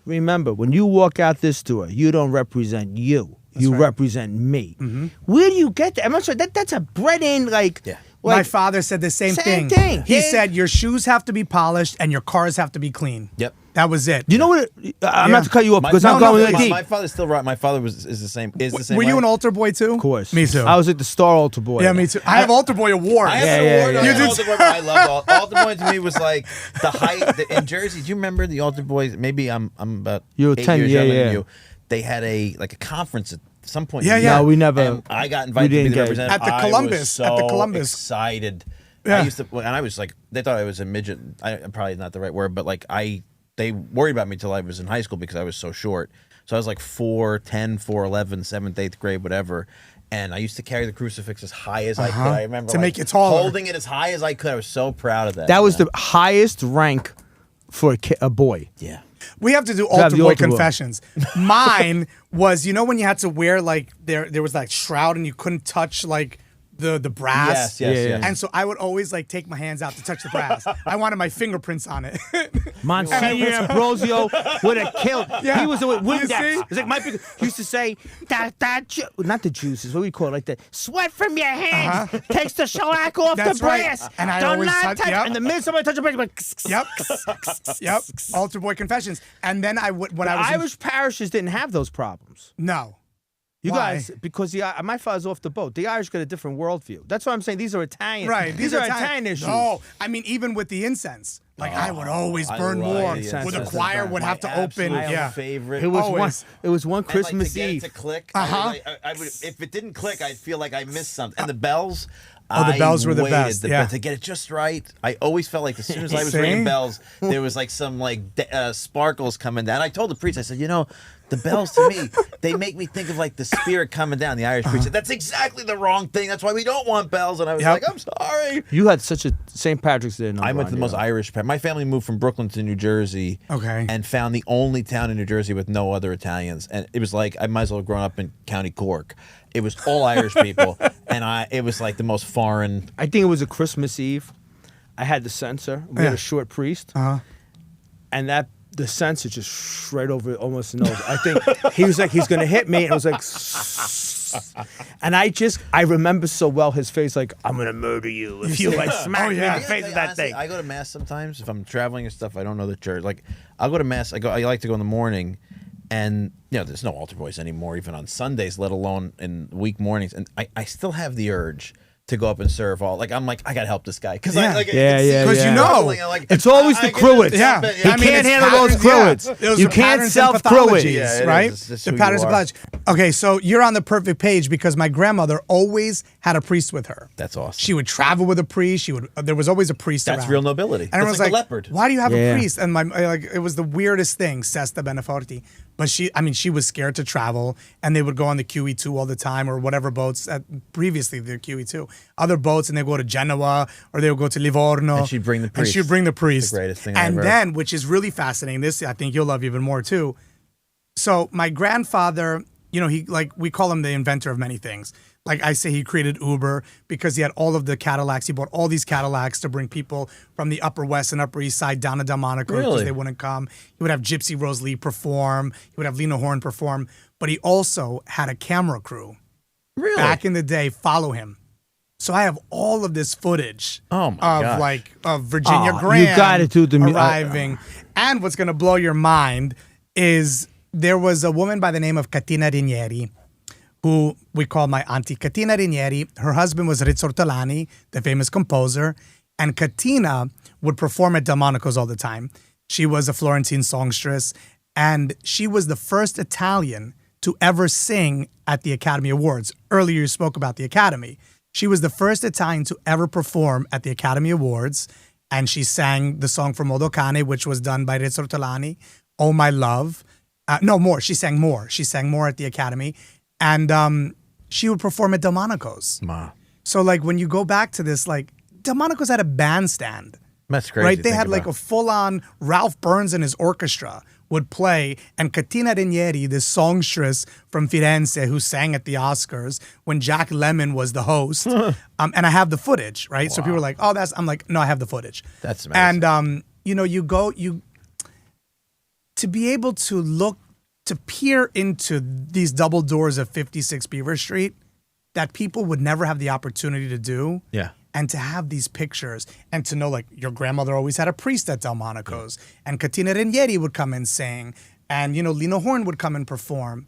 remember, when you walk out this door, you don't represent you. You right. represent me. Where do you get that? I'm not sure. That's a bred in, like... Yeah. My father said the same thing. He said your shoes have to be polished and your cars have to be clean. Yep. That was it. You know what? I'm not to cut you off My, because I'm going my, deep. my father's still right. My father is the same. Is the same. Were you way. an altar boy too? Of course. Me too. I was at the Star Altar Boy. Yeah, me too. I have altar boy awards. I have Yeah, an yeah, award. yeah. on You the did altar boy, but I loved altar boy. To me was like the height in Jersey. Do you remember the altar boys? Maybe I'm about You were 8 10, years yeah, younger yeah. than you. They had a conference at some point. Yeah, in the yeah. year, No, we never. and I got invited to be didn't the get- representative. At the I Columbus- was so at the Columbus. excited. Yeah. I used to, and I was like, they thought I was a midget. Probably not the right word, but like they worried about me till I was in high school because I was so short. So I was like 4'10", 4'11", 7th, 8th grade, whatever. And I used to carry the crucifix as high as I could. I remember To make you taller. holding it as high as I could. I was so proud of that. That was man. the highest rank for a boy. Yeah. We have to do have altar the boy altar boy. confessions. Mine was, when you had to wear like there was like shroud and you couldn't touch like the brass. Yes. And so I would always like take my hands out to touch the brass. I wanted my fingerprints on it. Monsignor Ambrosio would have killed. Yeah. He was with You Windex. see? It's like my big, he used to say not the juices. What do you call it? Like that? Sweat from your hands takes the shellac off That's the brass. right. And I Do always not touch- yep. And the minute somebody touches the brass, like, Yep. Altar boy confessions. And then I would when the I was in- Irish parishes didn't have those problems. no. You Why? guys, because my father's off the boat. The Irish got a different worldview. That's why I'm saying these are Italian. Right. These are Italian issues. No, I mean even with the incense. Like I would always I burn love more. the With the incense. choir would have to open. My Yeah. favorite. It was Always. one And, Christmas to get Eve. it to click. Uh-huh. I would, if it didn't click, I'd feel like I missed something. And the bells. Oh, the bells were the waited best, yeah. to get it just right. I always felt like as soon as I was See? ringing bells, there was like some like sparkles coming down. I told the priest, I said, the bells to me, they make me think of like the spirit coming down. The Irish priest said, that's exactly the wrong thing. That's why we don't want bells. And I was Yep. like, I'm sorry. You had such a St. Patrick's Day number I went to the on most you. Irish. My family moved from Brooklyn to New Jersey. Okay. And found the only town in New Jersey with no other Italians. And it was like I might as well have grown up in County Cork. It was all Irish people, and it was like the most foreign. I think it was a Christmas Eve. I had the censer. We had a short priest, and the censer just right over almost the nose. I think he was like, he's gonna hit me, and it was like, and I remember so well his face, like, I'm gonna murder you if you like smack me in the face with that thing. I go to mass sometimes if I'm traveling and stuff. I don't know the church. Like I'll go to mass. I like to go in the morning. And there's no altar boys anymore, even on Sundays, let alone in week mornings. And I still have the urge to go up and serve all. Like I'm like I gotta help this guy because Yeah. Because you know, it's always the Cruets. Yeah. He I mean, can't it's handle those patterns, yeah. Cruets. Those You are can't patterns and self-Cruet. pathologies, Yeah, it right? is. It's The who patterns you and are. pathologies. Okay, so you're on the perfect page because my grandmother always had a priest with her. That's awesome. She would travel with a priest. There was always a priest That's around. real nobility. And everyone's That's like like, the leopard. why do you have Yeah. a priest? And it was the weirdest thing, Sesta Beneforti. But she was scared to travel, and they would go on the QE2 all the time, or whatever boats. Previously, the QE2, other boats, and they go to Genoa, or they would go to Livorno. And she'd bring the priest. And she'd bring the priest. The greatest thing And ever. then, which is really fascinating, this I think you'll love even more too. So my grandfather, we call him the inventor of many things. Like I say, he created Uber because he had all of the Cadillacs. He bought all these Cadillacs to bring people from the Upper West and Upper East Side down to Delmonico because Really? they wouldn't come. He would have Gypsy Rose Lee perform. He would have Lena Horne perform. But he also had a camera crew Really? back in the day follow him. So I have all of this footage Oh, my gosh. of Virginia Oh, Graham you gotta do the arriving. And what's going to blow your mind is there was a woman by the name of Catina Rinieri, who we call my auntie Catina Rinieri. Her husband was Rizzo Ortolani, the famous composer, and Catina would perform at Delmonico's all the time. She was a Florentine songstress, and she was the first Italian to ever sing at the Academy Awards. Earlier you spoke about the Academy. She was the first Italian to ever perform at the Academy Awards, and she sang the song for Modo Cane, which was done by Rizzo Ortolani, Oh My Love. More. She sang more. She sang more at the Academy. And she would perform at Delmonico's. Ma. So, when you go back to this, Delmonico's had a bandstand. That's crazy. Right? to They think had, about. a full-on Ralph Burns and his orchestra would play. And Catina Rinieri, this songstress from Firenze who sang at the Oscars when Jack Lemmon was the host. And I have the footage, right? So people were like, oh, I'm like, no, I have the footage. That's amazing. And, to be able to peer into these double doors of 56 Beaver Street that people would never have the opportunity to do. Yeah. And to have these pictures and to know, your grandmother always had a priest at Delmonico's, and Catina Rinieri would come and sing, and, Lena Horne would come and perform.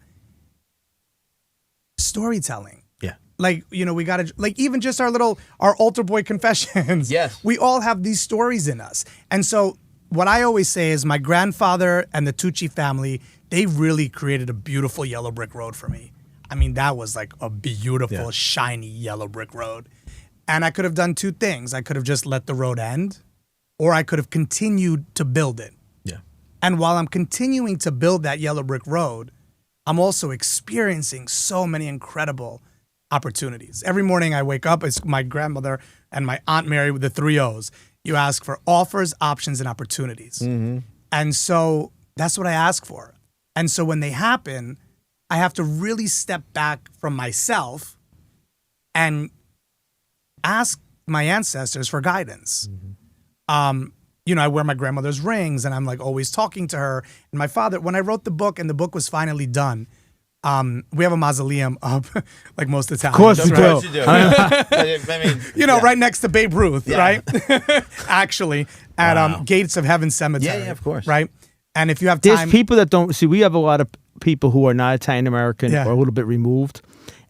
Storytelling. Yeah. We got to, even just our altar boy confessions. Yes. We all have these stories in us. And so what I always say is my grandfather and the Tucci family, they really created a beautiful yellow brick road for me. I mean, that was a beautiful, shiny yellow brick road. And I could have done two things. I could have just let the road end, or I could have continued to build it. Yeah. And while I'm continuing to build that yellow brick road, I'm also experiencing so many incredible opportunities. Every morning I wake up, it's my grandmother and my Aunt Mary with the 3 O's. You ask for offers, options, and opportunities. Mm-hmm. And so That's what I ask for. And so when they happen, I have to really step back from myself and ask my ancestors for guidance. You know, I wear my grandmother's rings and I'm like always talking to her. And my father, when I wrote the book and the book was finally done, we have a mausoleum up, like most Italians. Of course we Of do. course you do. I mean, You know, yeah. right next to Babe Ruth, Yeah. right? Actually, at Wow. Gates of Heaven Cemetery. Yeah, of course. Right? And if you have There's time... people that don't see. We have a lot of people who are not Italian American Yeah. or a little bit removed,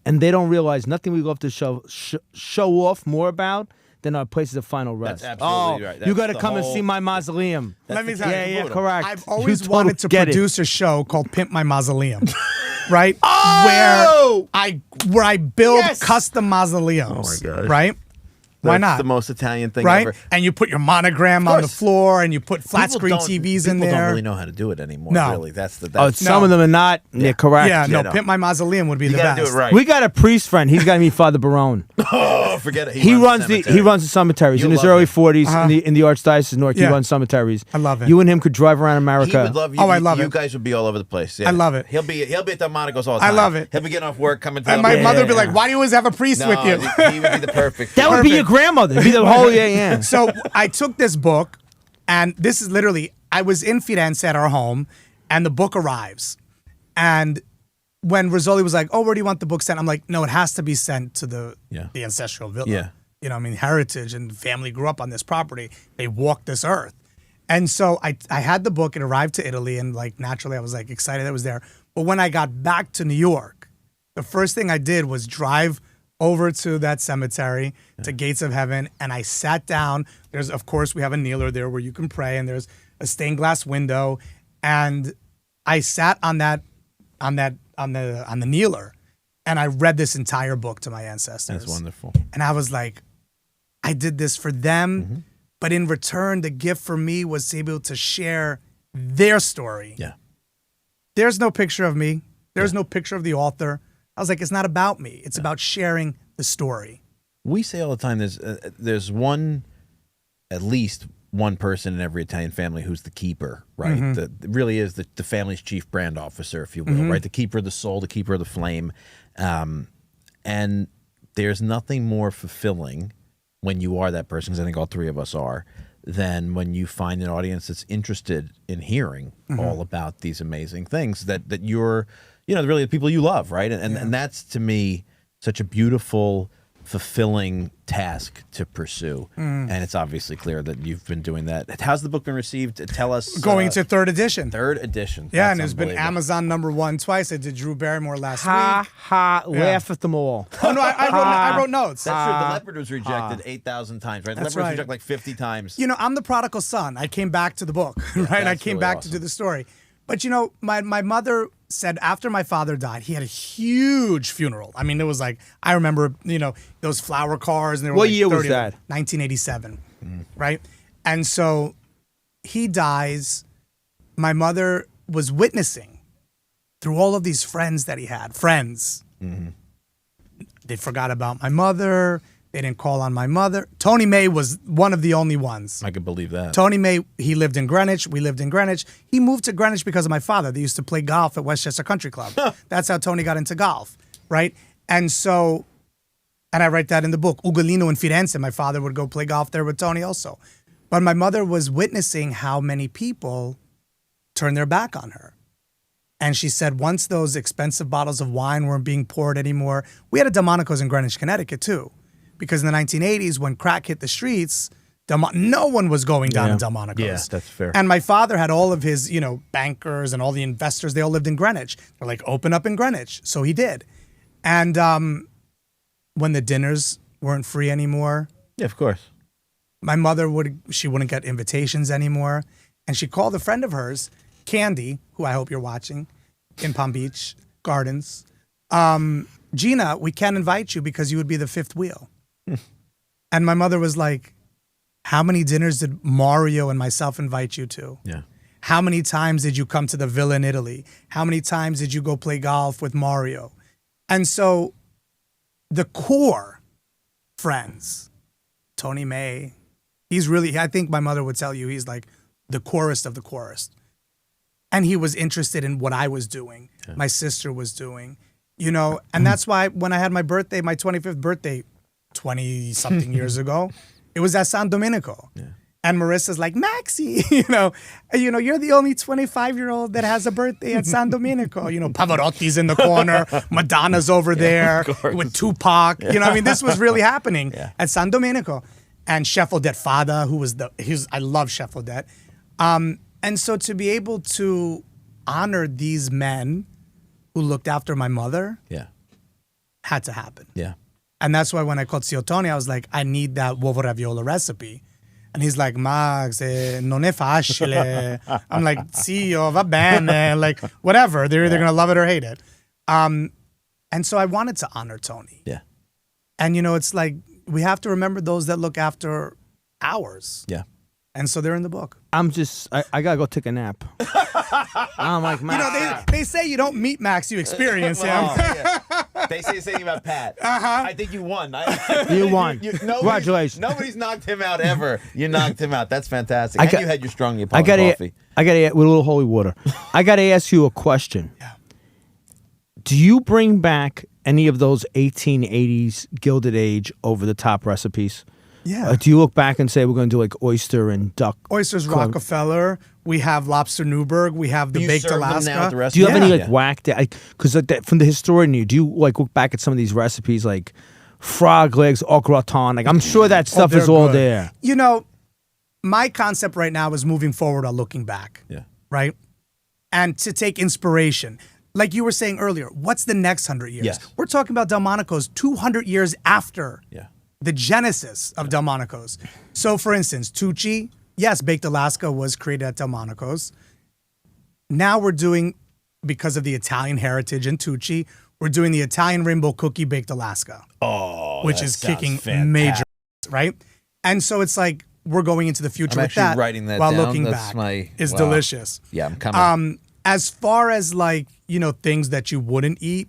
and they don't realize nothing we love to show off more about than our places of final rest. That's absolutely right. You That's got to the come and whole- see my mausoleum. Let me the tell key you. to Yeah, Buddha. correct. I've always You wanted to get it. produce a show called Pimp My Mausoleum, right? Oh! Where I build Yes! custom mausoleums, gosh. right? Why That's not? the most Italian thing Right? ever. And you put your monogram on the course. floor and you put flat People screen don't- TVs in People there. don't really know how to do it anymore. No. Really, that's Some of them are not. Yeah, correct. Yeah, no, no. Pimp My Mausoleum would be you the got best. to do it right. We got a priest friend. He's got to meet Father Barone. Oh, forget it. He runs the cemeteries You in his love early him. 40s in the Archdiocese of Newark. He Yeah. runs cemeteries. I love it. You and him could drive around America. He would love you. Oh, I love you it. guys would be all over the place. Yeah. I love it. He'll be at Delmonico's all the I time. love it. He'll be getting off work, coming to And my the mother would be yeah. like, why do you always have a priest No, with you? he would be the perfect. That would be your Perfect. grandmother. It'd be the whole yeah. So I took this book, and this is literally, I was in Firenze at our home, and the book arrives. And when Rizzoli was like, oh, where do you want the book sent? I'm like, no, it has to be sent to the ancestral villa. Yeah. You know, I mean, heritage and family grew up on this property. They walked this earth. And so I had the book, it arrived to Italy, and like naturally I was like excited it was there. But when I got back to New York, the first thing I did was drive over to that cemetery, to Gates of Heaven, and I sat down. There's, of course, we have a kneeler there where you can pray, and there's a stained glass window, and I sat on the kneeler, and I read this entire book to my ancestors. That's wonderful. And I was like, I did this for them, but in return, the gift for me was to be able to share their story. Yeah. There's no picture of me. There's no picture of the author. I was like, it's not about me. It's about sharing the story. We say all the time there's at least one person in every Italian family who's the keeper, right? That really is the family's chief brand officer, if you will, right? The keeper of the soul, the keeper of the flame. And there's nothing more fulfilling when you are that person, because I think all three of us are, than when you find an audience that's interested in hearing all about these amazing things that you're, really the people you love, right? And that's, to me, such a beautiful, fulfilling task to pursue. And it's obviously clear that you've been doing that. How's the book been received? Tell us. Going to third edition. Third edition. Yeah, That's and it's been unbelievable. Amazon #1 twice. I did Drew Barrymore last week. Laugh at them all. Oh, no, I wrote notes. That's true. The Leopard was rejected 8,000 times, right? The That's Leopard was right. rejected like 50 times. You know, I'm the prodigal son. I came back to the book, right? I that's came really back awesome. to do the story. But, my mother said after my father died, he had a huge funeral. I mean, it was like, I remember, those flower cars. And they were What like year was 30 of them. that? 1987, right? And so he dies. My mother was witnessing through all of these friends that he had. Friends. They forgot about my mother. They didn't call on my mother. Tony May was one of the only ones. I could believe that. Tony May, he lived in Greenwich. We lived in Greenwich. He moved to Greenwich because of my father. They used to play golf at Westchester Country Club. That's how Tony got into golf, right? And so, and I write that in the book, Ugolino in Firenze. My father would go play golf there with Tony also. But my mother was witnessing how many people turned their back on her. And she said once those expensive bottles of wine weren't being poured anymore, we had a Delmonico's in Greenwich, Connecticut too. Because in the 1980s, when crack hit the streets, no one was going down to Delmonico's. Yeah, that's fair. And my father had all of his, bankers and all the investors. They all lived in Greenwich. They're like, open up in Greenwich. So he did. And when the dinners weren't free anymore, Yeah, of course. my mother wouldn't get invitations anymore. And she called a friend of hers, Candy, who I hope you're watching, in Palm Beach Gardens. Gina, we can't invite you because you would be the fifth wheel. And my mother was like, how many dinners did Mario and myself invite you to? Yeah. How many times did you come to the villa in Italy? How many times did you go play golf with Mario? And so the core friends, Tony May, I think my mother would tell you, he's like the chorist of the chorist. And he was interested in what I was doing, my sister was doing, and that's why when I had my birthday, my 25th birthday, 20-something years ago, it was at San Domenico. Yeah. And Marissa's like, Maxie, you're the only 25-year-old that has a birthday at San Domenico. Pavarotti's in the corner, Madonna's over there with Tupac. This was really happening at San Domenico. And Chef Odette Fada, I love Chef Odette. And so to be able to honor these men who looked after my mother had to happen. Yeah. And that's why when I called Zio Tony, I was like, I need that uovo raviolo recipe. And he's like, Max, non è facile. I'm like, Zio, va bene. Like, whatever. They're either going to love it or hate it. And so I wanted to honor Tony. Yeah. And, it's like, we have to remember those that look after ours. Yeah. And so they're in the book. I gotta go take a nap. I'm like, Max. They say you don't meet Max, you experience him. Yeah. They say the same about Pat. I think you won. You won. Congratulations. Nobody's knocked him out ever. You knocked him out. That's fantastic. And you had your strong Neapolitan coffee. I gotta with a little holy water. I gotta ask you a question. Yeah. Do you bring back any of those 1880s Gilded Age over the top recipes? Yeah. Do you look back and say we're going to do like oyster and duck? Oysters Rockefeller. We have lobster Newburgh. We have the baked Alaska. Do you have any whacked? Because from the historian, do you look back at some of these recipes like frog legs au gratin? I'm sure that stuff is all there. My concept right now is moving forward or looking back. Yeah. Right. And to take inspiration. Like you were saying earlier, what's the next 100 years? Yes. We're talking about Delmonico's 200 years after. Yeah. The genesis of Delmonico's. So, for instance, Tucci, yes, Baked Alaska was created at Delmonico's. Now we're doing, because of the Italian heritage in Tucci, we're doing the Italian Rainbow Cookie Baked Alaska. Oh, which is kicking major, right? And so it's like we're going into the future with that. Writing that while down. looking That's back. It's delicious. Yeah, I'm coming. As far as things that you wouldn't eat,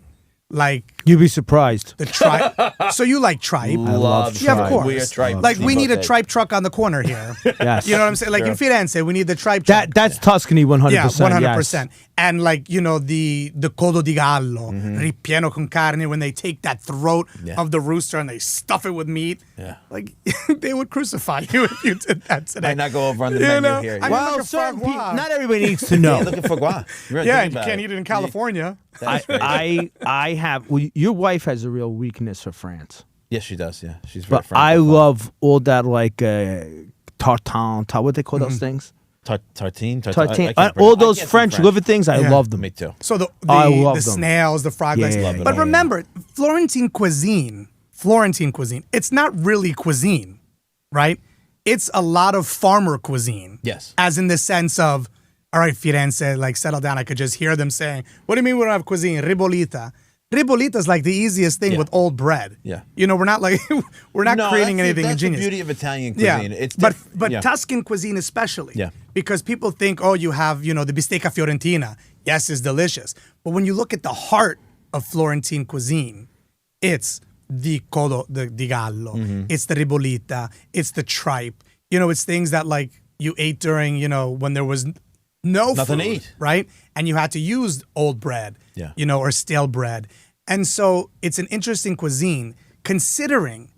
like you'd be surprised. the tripe. So you like tripe? I love Yeah, of tripe. course. We are tripe. Like we need a tripe truck on the corner here. Yes. You know what I'm saying? Like in Firenze, we need the tripe truck. That's Tuscany 100%. Yeah, 100%. Yes. And the codo di gallo, ripieno con carne, when they take that throat of the rooster and they stuff it with meat. Yeah. Like they would crucify you if you did that today. Might not go over on the menu here. I mean, Well, look at certain foie people, gras. not everybody needs to know. Yeah, look at foie gras. Really Yeah, think and you about can't eat it in California. That's great. I have. Well, your wife has a real weakness for France, Yes, she does. Yeah, she's very. but I love all that tartan. What they call those things? Tartine. Tartine. All those French liver things. I Yeah. love them. Me too. So I love the them. snails, the frog legs. Yeah, But remember, Florentine cuisine, it's not really cuisine, right? It's a lot of farmer cuisine. Yes. As in the sense of, all right, Firenze, like settle down. I could just hear them saying, what do you mean we don't have cuisine? Ribollita. Ribollita is like the easiest thing with old bread. Yeah. We're not like, we're not creating anything that's ingenious. the beauty of Italian cuisine. Yeah, It's but Tuscan cuisine especially. Yeah. Because people think, oh, you have, the bistecca fiorentina. Yes, it's delicious. But when you look at the heart of Florentine cuisine, it's the codo di gallo. It's the ribollita. It's the tripe. It's things that like you ate during, when there was nothing to food, eat. right? And you had to use old bread, or stale bread. And so it's an interesting cuisine, considering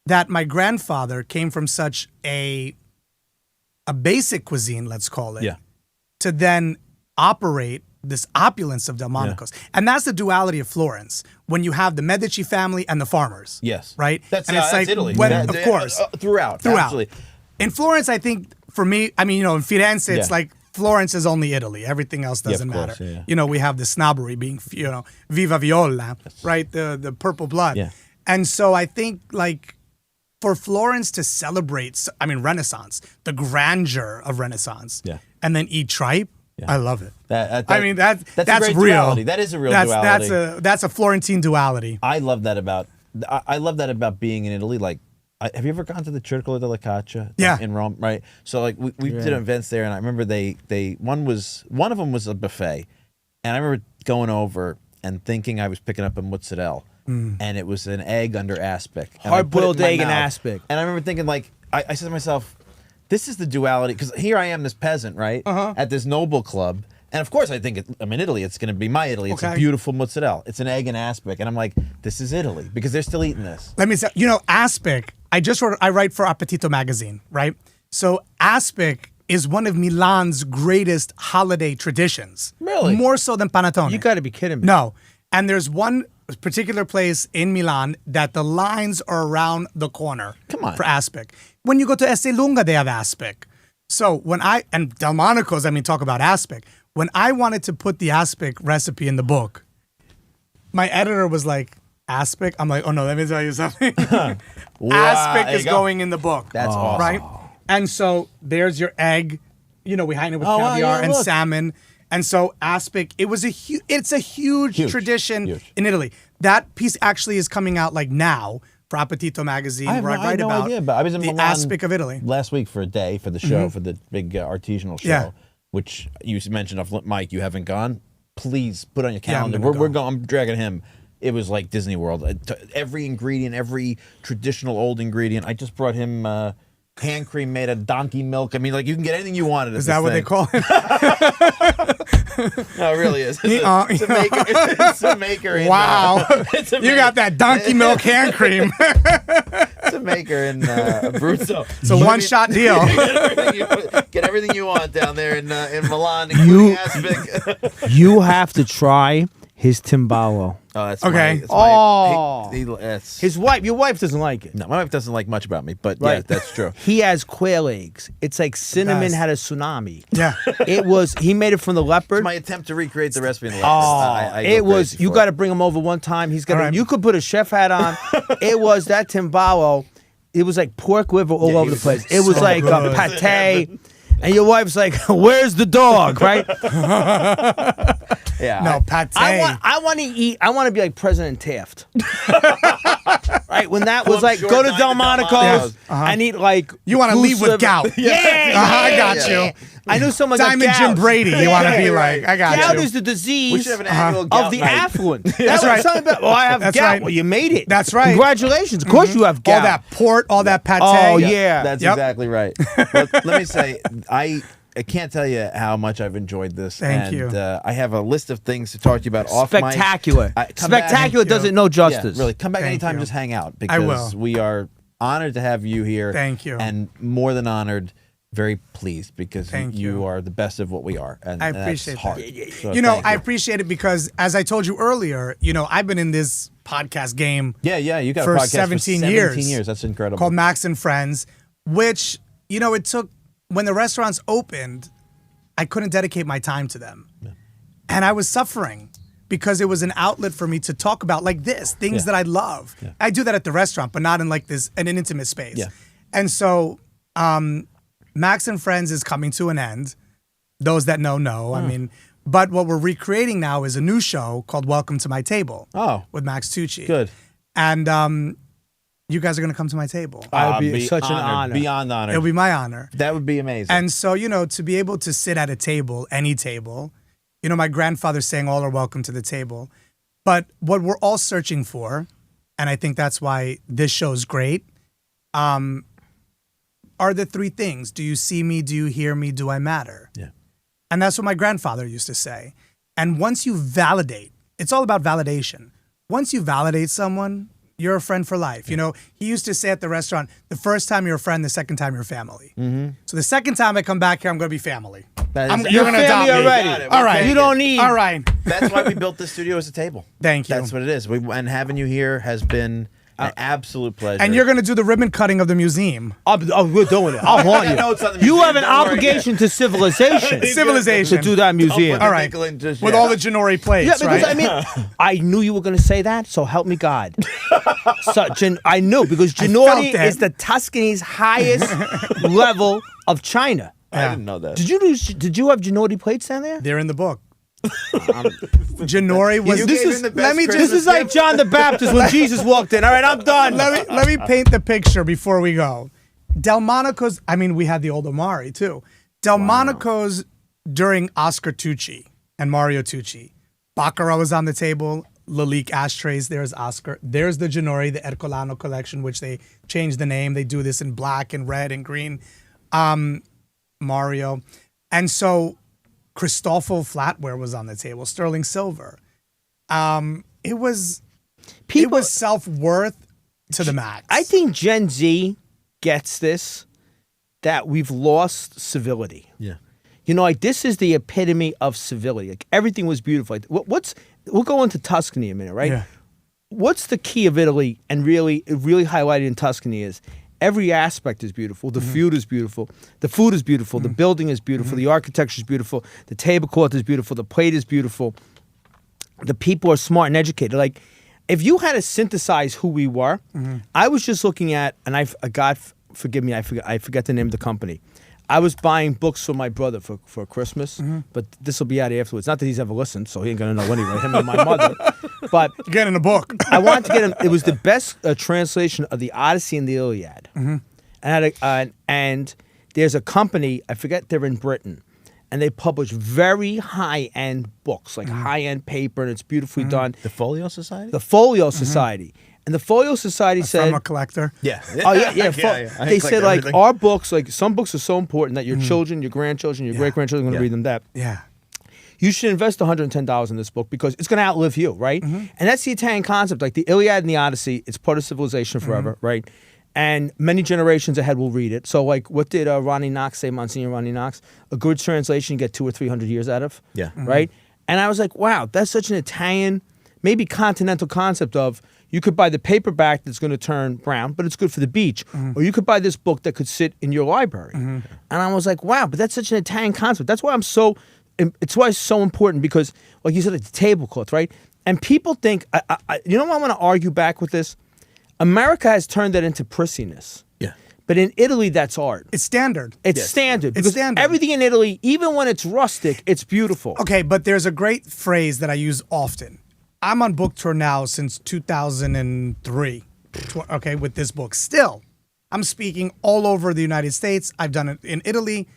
that my grandfather came from such a basic cuisine, let's call it, to then operate this opulence of Delmonico's. And that's the duality of Florence, when you have the Medici family and the farmers. Yes. Right? That's Italy. Of course. Throughout. Absolutely. In Florence, I think, for me, in Firenze, it's like Florence is only Italy. Everything else doesn't matter. Yeah. We have the snobbery being, Viva Viola, right? The purple blood. Yeah. And so I think, like, for Florence to celebrate, Renaissance, the grandeur of Renaissance, and then eat tripe, I love it. That's a great real. Duality. That is a real duality. That's a Florentine duality. I love that about being in Italy. Like, have you ever gone to the Circolo della Caccia in Rome? Right. So like we did events there, and I remember one of them was a buffet, and I remember going over and thinking I was picking up a mozzarella, and it was an egg under aspic, Hard-boiled egg and aspic. And I remember thinking, like, I said to myself, this is the duality, because here I am, this peasant, right, at this noble club, And of course, I think I'm in Italy. It's going to be my Italy. It's a Okay. beautiful mozzarella. It's an egg and aspic, and I'm like, this is Italy because they're still eating this. Let me say, aspic. I write for Appetito magazine, right? So aspic is one of Milan's greatest holiday traditions. Really? More so than panettone. You got to be kidding me. No. And there's one particular place in Milan that the lines are around the corner. Come on. For aspic. When you go to Esselunga, they have aspic. So and Delmonico's, talk about aspic. When I wanted to put the aspic recipe in the book, my editor was like, aspic? I'm like, oh no, let me tell you something. Aspic there is you go. going in the book. That's awesome. Right? And so there's your egg. We hide it with Oh, wow, caviar yeah, and look. salmon. And so aspic, it's a huge tradition huge. in Italy. That piece actually is coming out like now for Appetito magazine, I where I write had no about idea, but I was in the Milan aspic of Italy. last week for a day for the show, for the big artisanal show, Yeah. which you mentioned off Mike. You haven't gone. Please put on your Yeah, I'm calendar. gonna we're go. going. I'm dragging him. It was like Disney World. Every ingredient, every traditional old ingredient. I just brought him hand cream made of donkey milk. I mean, like you can get anything you wanted. Is that what they call it? No, it really is. It's a maker. It's a maker. In, Wow. it's a You got that donkey milk hand cream. It's a maker in Abruzzo. It's a one-shot deal. Get everything you want down there in Milan. You- including aspic. You have to try his timbalo. Oh, that's Okay. My, it's my, Oh. that's, Your wife doesn't like it. no, my wife doesn't like much about me, but yeah, Right. that's true. He has quail eggs. It's like cinnamon Best. had a tsunami. Yeah. He made it from the leopard. It's my attempt to recreate the recipe in the Oh, I go crazy you for got to it. bring him over one time. He's gonna. All right. You could put a chef hat on. It was that timbalo. It was like pork liver all over the place. It was so like good. a pate. And your wife's like, "Where's the dog?" Right? Yeah. No, pate. I want to eat. I want to be like President Taft. Right when that was Plum like, short go to dine to Delmonico's Delmonico's. and eat like. You want to goose leave with liver. gout. Yeah, I got yeah. you. I knew someone got Diamond gout. Jim Brady. You want to be like, I got Gout you. is the We disease should have an annual gout of the night. affluent. That's That's right. right. Something about, I have That's gout. right. Well, you made it. That's right. Congratulations. Of course you have gout. All that port, all that pate. Oh, yeah. That's Yep. exactly right. But let me say, I can't tell you how much I've enjoyed this. Thank you. I have a list of things to talk to you about off mic. Spectacular. Come back. Spectacular Thank does you. it no justice. Yeah, really. Come back Thank anytime, you. just hang out I because will. we are honored to have you here. Thank you. And more than honored, very pleased because Thank you you. are the best of what we are. And I and that's appreciate hard. that. So I thank you. appreciate it because, as I told you earlier, I've been in this podcast game Yeah, you got for a podcast 17 for 17 years. years. That's incredible. called Max and Friends, which, it took, when the restaurants opened, I couldn't dedicate my time to them. Yeah. And I was suffering because it was an outlet for me to talk about like this, things that I love. Yeah. I do that at the restaurant, but not in like this, in an intimate space. Yeah. And so Max and Friends is coming to an end. Those that know. I mean, but what we're recreating now is a new show called Welcome to My Table. Oh. With Max Tucci. Good. And you guys are going to come to my table. I'd be such an honor. Beyond honored. It'll be my honor. That would be amazing. And so, to be able to sit at a table, any table, my grandfather saying all are welcome to the table. But what we're all searching for, and I think that's why this show's great, are the three things. Do you see me? Do you hear me? Do I matter? Yeah. And that's what my grandfather used to say. And once you validate, it's all about validation. Once you validate someone, you're a friend for life. He used to say at the restaurant, the first time you're a friend, the second time you're family. Mm-hmm. So the second time I come back here, I'm going to be family. You're going to adopt me. already. All right. You don't need. All right. That's why we built this studio as a table. Thank you. That's what it is. And having you here has been an absolute pleasure. And you're going to do the ribbon cutting of the museum. We're doing it. I'll haunt I know it's on the you. You museum, have an don't worry. obligation to civilization. Civilization. To do that museum. All right. With all the Janori plates, Yeah, because right? I knew you were going to say that, so help me God. I knew because I Ingenuity felt it. is the Tuscany's highest level of China. I didn't know that. Did you have Ingenuity plates down there? They're in the book. Janori was. You This gave is. him the best Let me Christmas This is like John the Baptist when Jesus walked in. All right, I'm done. let me paint the picture before we go. Delmonico's. I mean, we had the old Amari too. Delmonico's during Oscar Tucci and Mario Tucci. Baccarat was on the table. Lalique ashtrays. There's Oscar. There's the Ginori, the Ercolano collection, which they changed the name. They do this in black and red and green. Mario, and so Cristofal flatware was on the table, sterling silver. It was self-worth to the max. I think Gen Z gets this, that we've lost civility. Yeah. You know, like this is the epitome of civility. Like everything was beautiful. Like, we'll go into Tuscany in a minute, right? Yeah. What's the key of Italy, and really highlighted in Tuscany is every aspect is beautiful. The food is beautiful. The food is beautiful. The building is beautiful. The architecture is beautiful. The tablecloth is beautiful. The plate is beautiful. The people are smart and educated. Like, if you had to synthesize who we were, I was just looking at, and God forgive me, I forget the name of the company. I was buying books for my brother for Christmas, but this will be out afterwards. Not that he's ever listened, so he ain't gonna know anyway. Him and my mother. But get in a book. I wanted to get him. It was the best translation of the Odyssey and the Iliad. And there's a company, I forget, they're in Britain, and they publish very high-end books, like high-end paper, and it's beautifully done. The Folio Society? The Folio Society. And the Folio Society said... From a collector. Yeah. Oh, yeah. They said, like, everything. our books, like, some books are so important that your children, your grandchildren, your great-grandchildren are going to read them that. Yeah. You should invest $110 in this book because it's going to outlive you, right? And that's the Italian concept. Like the Iliad and the Odyssey, it's part of civilization forever, right? And many generations ahead will read it. So, like, what did Ronnie Knox say, Monsignor Ronnie Knox? A good translation you get 200 or 300 years out of. Yeah. Right? And I was like, wow, that's such an Italian, maybe continental concept of you could buy the paperback that's going to turn brown, but it's good for the beach. Or you could buy this book that could sit in your library. And I was like, wow, but that's such an Italian concept. That's why it's why it's so important because, like you said, it's a tablecloth, right? And people think, you know what I want to argue back with this? America has turned that into prissiness. Yeah. But in Italy, that's art. It's standard. It's standard. It's Because standard. everything in Italy, even when it's rustic, it's beautiful. Okay, but there's a great phrase that I use often. I'm on book tour now since 2003, okay, with this book. Still, I'm speaking all over the United States. I've done it in Italy.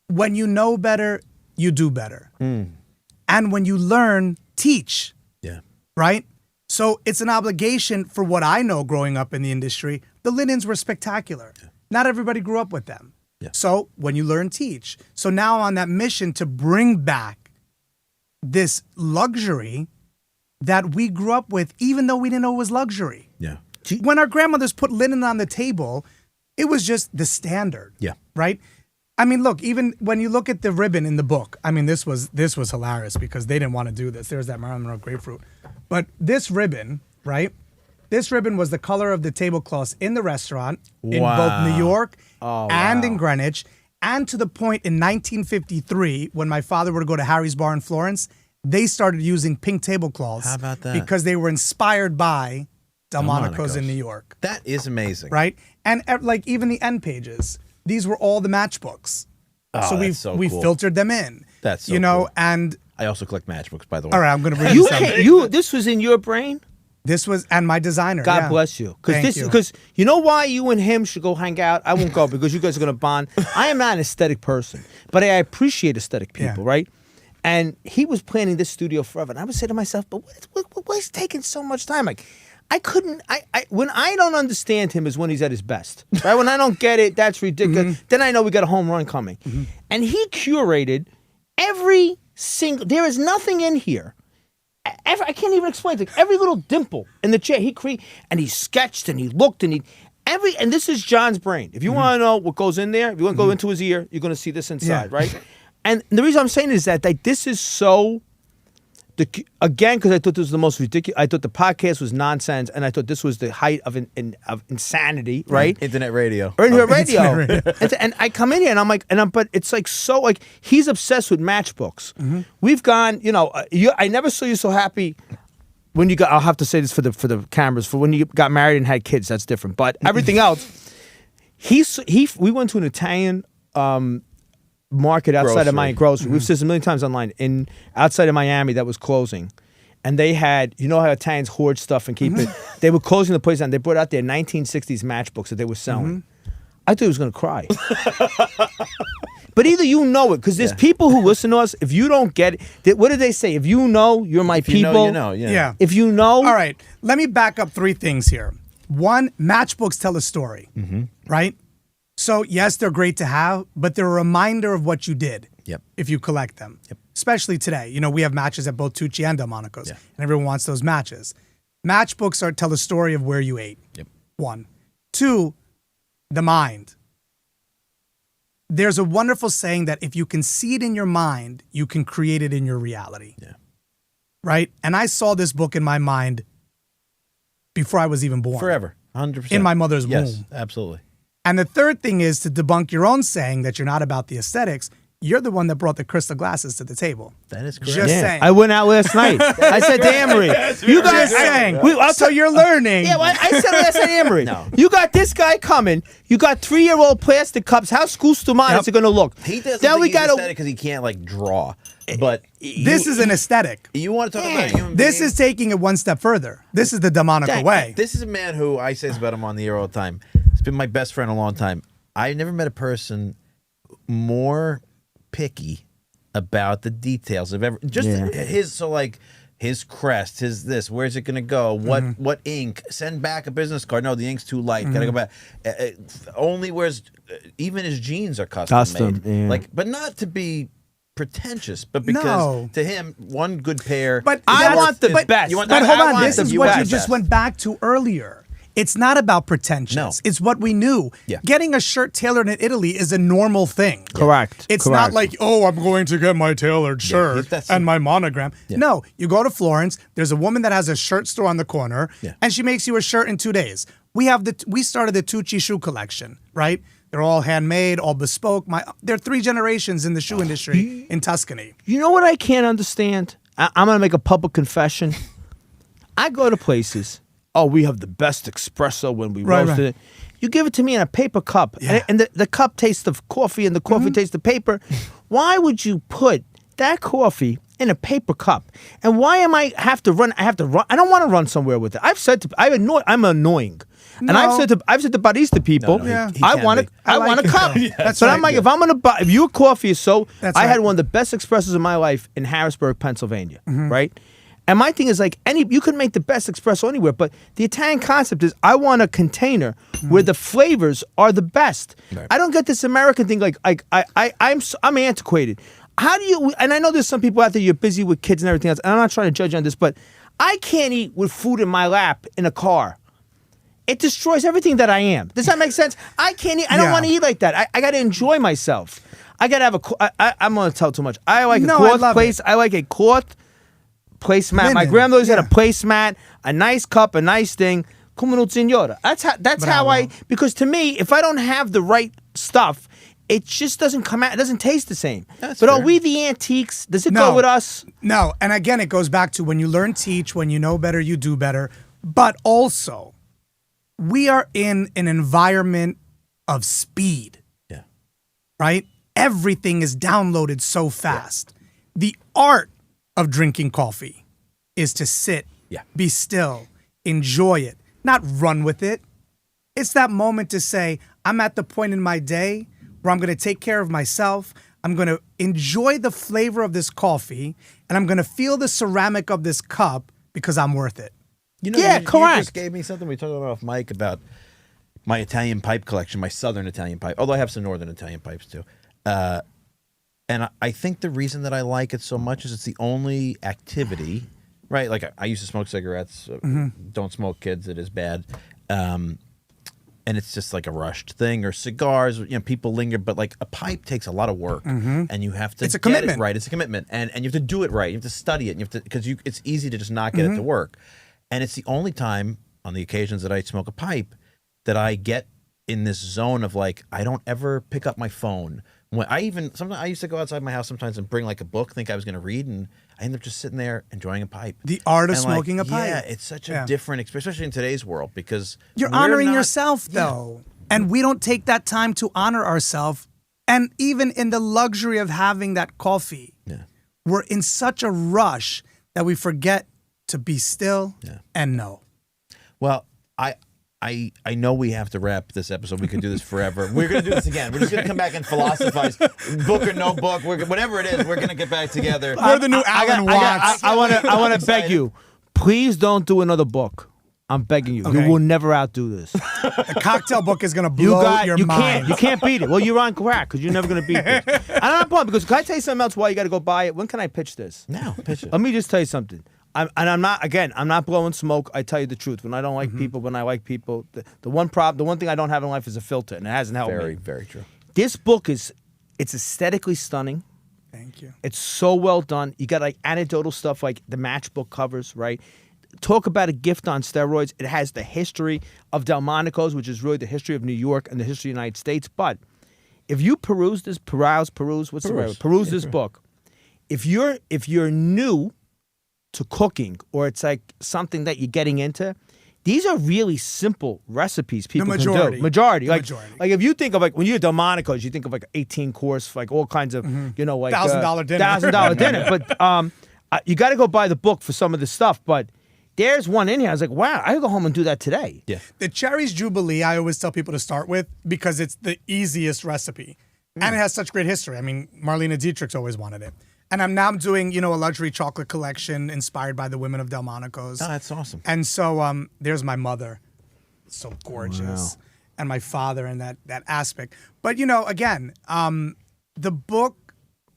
When you know better, you do better. And when you learn, teach. Yeah. Right? So it's an obligation for what I know growing up in the industry. The linens were spectacular. Yeah. Not everybody grew up with them. Yeah. So when you learn, teach. So now I'm on that mission to bring back this luxury that we grew up with, even though we didn't know it was luxury. Yeah. When our grandmothers put linen on the table, it was just the standard. Yeah. Right? I mean, look, even when you look at the ribbon in the book, I mean, this was hilarious because they didn't want to do this. There's that Marilyn Monroe grapefruit. But this ribbon, right? This ribbon was the color of the tablecloths in the restaurant in both New York and in Greenwich. And to the point in 1953, when my father would go to Harry's Bar in Florence, they started using pink tablecloths. How about that? Because they were inspired by Delmonico's in New York. That is amazing. Right? And like even the end pages, these were all the matchbooks. Oh, So we filtered them in. That's so you know, cool. and I also collect matchbooks, by the way. all right, I'm going to bring you something. This was in your brain? This was, and my designer. God yeah. bless you. Thank you. Because you know why you and him should go hang out? I won't go because you guys are going to bond. I am not an aesthetic person, but I appreciate aesthetic people, right? And he was planning this studio forever. And I would say to myself, but what's taking so much time? Like, I couldn't, when I don't understand him is when he's at his best, right? When I don't get it, that's ridiculous. Then I know we got a home run coming. And he curated every single, there is nothing in here. I can't even explain it. Like every little dimple in the chair, and he sketched and he looked and and this is John's brain. If you want to know what goes in there, if you want to go into his ear, you're going to see this inside, right? And the reason I'm saying is that like this is so, again, because I thought this was the most ridiculous. I thought the podcast was nonsense, and I thought this was the height of insanity, right? Internet radio. Or internet radio. And I come in here and I'm like, but it's like so like he's obsessed with matchbooks. We've gone, I never saw you so happy when you got. I'll have to say this for the cameras. For when you got married and had kids, that's different. But everything else, we went to an Italian market outside of Miami, grocery. We've seen this a million times online outside of Miami that was closing, and they had, you know how Italians hoard stuff and keep it. They were closing the place down. They brought out their 1960s matchbooks that they were selling. I thought he was gonna cry. But either you know it, because there's people who listen to us. If you don't get it, what did they say? If you know, you're my people. You know, you know. Yeah. If you know, all right. Let me back up 3 things here. 1, matchbooks tell a story, right? So yes, they're great to have, but they're a reminder of what you did. Yep. if you collect them. Yep. Especially today. You know, we have matches at both Tucci and Delmonico's, Yeah. and everyone wants those matches. Matchbooks tell the story of where you ate. Yep. 1. 2, the mind. There's a wonderful saying that if you can see it in your mind, you can create it in your reality. Yeah. Right? And I saw this book in my mind before I was even born. Forever. 100%. In my mother's Yes, womb. absolutely. And the third thing is to debunk your own saying that you're not about the aesthetics. You're the one that brought the crystal glasses to the table. That is correct. Just saying. I went out last night. I said to Amory, you guys Just saying. so You're learning. Yeah, well, I said last night to Amory, No. you got this guy coming. You got 3-year-old plastic cups. How schoolstomate is it going to look? He doesn't Then think we he's got aesthetic because he can't like draw. But This is an aesthetic. you want to talk about a human This being? is taking it one step further. This is the Delmonico way. This is a man who I say this about him on the air all the time. He's been my best friend a long time. I never met a person more picky about the details of his crest, his this, where's it gonna go? What ink? Send back a business card. No, the ink's too light. Gotta go back. Only wears even his jeans are custom made. yeah. Like, but not to be pretentious, but because No. to him, one good pair. But I that's- want the but- best. You want But that? hold I on, want this the is what you best. just went back to earlier. It's not about pretensions. No. It's what we knew. Yeah. Getting a shirt tailored in Italy is a normal thing. Correct. It's Correct. not like, oh, I'm going to get my tailored shirt that's- and my monogram. Yeah. No, you go to Florence, there's a woman that has a shirt store on the corner, Yeah. and she makes you a shirt in 2 days. We started the Tucci shoe collection, right? They're all handmade, all bespoke. There are 3 generations in the shoe industry in Tuscany. You know what I can't understand? I'm going to make a public confession. I go to places. Oh, we have the best espresso when we Right, roasted right. it. You give it to me in a paper cup, Yeah. and the cup tastes of coffee, and the coffee tastes of paper. Why would you put that coffee in a paper cup? And why am I have to run? I have to run. I don't want to run somewhere with it. I'm annoying. And I've said to barista people, No, he I can want be. I like want a it, cup. though. Yeah, that's but right. I'm like, if your coffee is so, That's I had right. one of the best espressos of my life in Harrisburg, Pennsylvania, Mm-hmm. right? And my thing is like you can make the best espresso anywhere, but the Italian concept is I want a container where the flavors are the best. Right. I don't get this American thing like I'm antiquated. How do you? And I know there's some people out there you're busy with kids and everything else. And I'm not trying to judge you on this, but I can't eat with food in my lap in a car. It destroys everything that I am. Does that make sense? I can't eat. I don't Yeah. want to eat like that. I got to enjoy myself. I got to have I'm going to tell too much. I like No, a I cloth love place. I like a cloth placemat. My Linen, grandmother's had a yeah. placemat, a nice cup, a nice thing. Come on, signora. That's how Bravo. because to me, if I don't have the right stuff, it just doesn't come out. It doesn't taste the same. That's but are fair. we the antiques? Does it No. go with us? No, and again, it goes back to when you learn, teach, when you know better, you do better. But also, we are in an environment of speed, Yeah. right? Everything is downloaded so fast. The art of drinking coffee is to sit, Yeah. be still, enjoy it, not run with it. It's that moment to say, I'm at the point in my day where I'm going to take care of myself. I'm going to enjoy the flavor of this coffee, and I'm going to feel the ceramic of this cup because I'm worth it. You know, Yeah, you correct. just gave me something. We talked about off mic about my Italian pipe collection, my southern Italian pipe, although I have some northern Italian pipes too. And I think the reason that I like it so much is it's the only activity, right? Like I used to smoke cigarettes. Don't smoke, kids. It is bad. And it's just like a rushed thing, or cigars. You know, people linger, but like a pipe takes a lot of work, and you have to It's a get it commitment. right. It's a commitment, and you have to do it right. You have to study it, and you have to because it's easy to just not get it to work. And it's the only time on the occasions that I smoke a pipe that I get in this zone of like I don't ever pick up my phone. When sometimes I used to go outside my house sometimes and bring like a book, think I was going to read, and I end up just sitting there enjoying a pipe. The art of And, like, smoking a pipe. Yeah, it's such a Yeah. different experience, especially in today's world, because You're we're honoring not- yourself, though. And we don't take that time to honor ourselves. And even in the luxury of having that coffee, Yeah. we're in such a rush that we forget to be still and know. Well, I know we have to wrap this episode. We could do this forever. We're going to do this again. We're just going to come back and philosophize, book or no book, whatever it is. We're going to get back together. We're the new Alan Watts. I want to beg you, please don't do another book. I'm begging you. Okay. You will never outdo this. The cocktail book is gonna blow your mind. You can't beat it. Well, you're on crack because you're never gonna beat this. And I'm not because can I tell you something else? Why you got to go buy it? When can I pitch this? No, pitch it. Let me just tell you something. I'm not blowing smoke. I tell you the truth. When I don't like people, when I like people, the one thing I don't have in life is a filter, and it hasn't helped me. Very, very true. This book it's aesthetically stunning. Thank you. It's so well done. You got like anecdotal stuff like the matchbook covers, right? Talk about a gift on steroids. It has the history of Delmonico's, which is really the history of New York and the history of the United States. But if you peruse this book, if you're new to cooking, or it's like something that you're getting into, these are really simple recipes people can do. Majority. Like if you think of like when you're Delmonico's, you think of like 18 course, like all kinds of like $1,000 dinner. $1,000 dinner. But you got to go buy the book for some of this stuff. But there's one in here. I was like, wow, I could go home and do that today. Yeah. The Cherries Jubilee, I always tell people to start with because it's the easiest recipe. And it has such great history. I mean, Marlena Dietrich's always wanted it. And I'm doing, a luxury chocolate collection inspired by the women of Delmonico's. Oh, that's awesome. And so there's my mother. So gorgeous. Wow. And my father and that aspect. But, again, the book,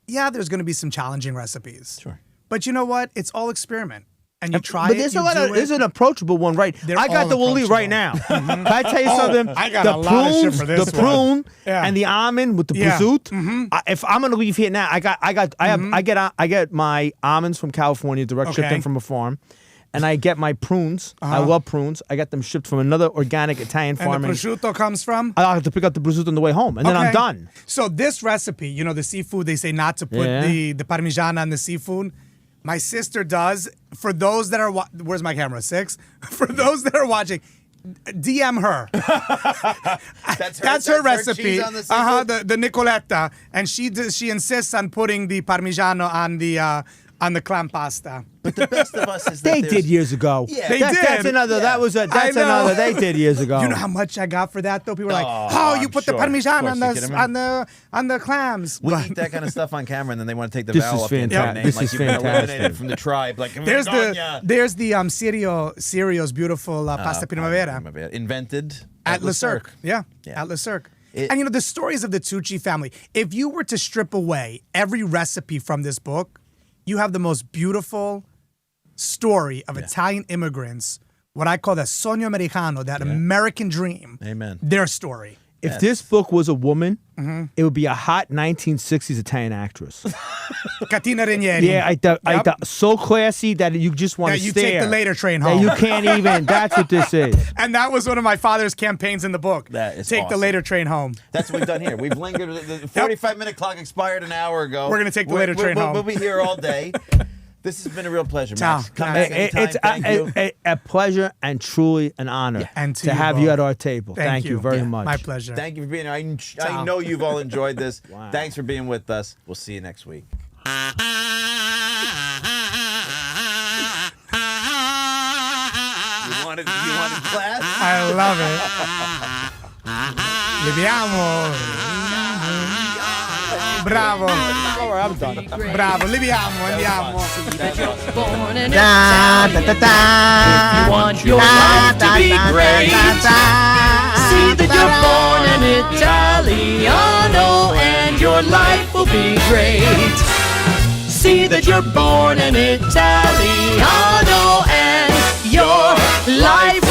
there's going to be some challenging recipes. Sure. But you know what? It's all experiment. And you try but it, there's an approachable one, right? I got the Wooly right now. Can I tell you something? I got a lot of shit for this the prune Yeah. and the almond with the prosciutto. If I'm gonna leave here now, I get my almonds from California, direct shipped in from a farm, and I get my prunes. I love prunes. I get them shipped from another organic Italian farm. And the prosciutto comes from? I have to pick up the prosciutto on the way home, and then I'm done. So this recipe, the seafood, they say not to put the Parmigiana on the seafood. My sister does. For those that are where's my camera? 6. For those that are watching, DM her. That's her recipe. Cheese on the the Nicoletta, and she insists on putting the Parmigiano on the clam pasta. But the best of us is that they did years ago. Yeah, they did. That's another. That was a. That's another. They did years ago. You know how much I got for that though? People were like, you I'm put sure. the Parmesan On the clams. We eat that kind of stuff on camera, and then they want to take the This vowel is off the end of their fantastic. name. This Like is you've been fantastic. eliminated from the tribe. Like There's the Cirio's beautiful pasta primavera invented at Le Cirque. Yeah, at Le Cirque. And the stories of the Tucci family. If you were to strip away every recipe from this book, you have the most beautiful story of Italian immigrants, what I call the sogno americano, that American dream. Amen. Their story. If this book was a woman, it would be a hot 1960s Italian actress. Catina Ranieri. Yeah, so classy that you just want to you stare. take the later train home. That you can't even. That's what this is. And that was one of my father's campaigns in the book. That is Take the awesome. later train home. That's what we've done here. We've lingered. The 45-minute clock expired an hour ago. We're gonna take the later train home. We'll be here all day. This has been a real pleasure, Ciao. Max. Come back anytime. It's Thank you. a pleasure and truly an honor And to have you both. at our table. Thank you very much. My pleasure. Thank you for being here. I know you've all enjoyed this. Wow. Thanks for being with us. We'll see you next week. You wanted class? I love it. Liviamo. Bravo. I'm done. Bravo. Liviamo. Andiamo. Born in Italy. If you want your life to be great, see that you're born an Italiano and your life will be great. See that you're born an Italiano and your life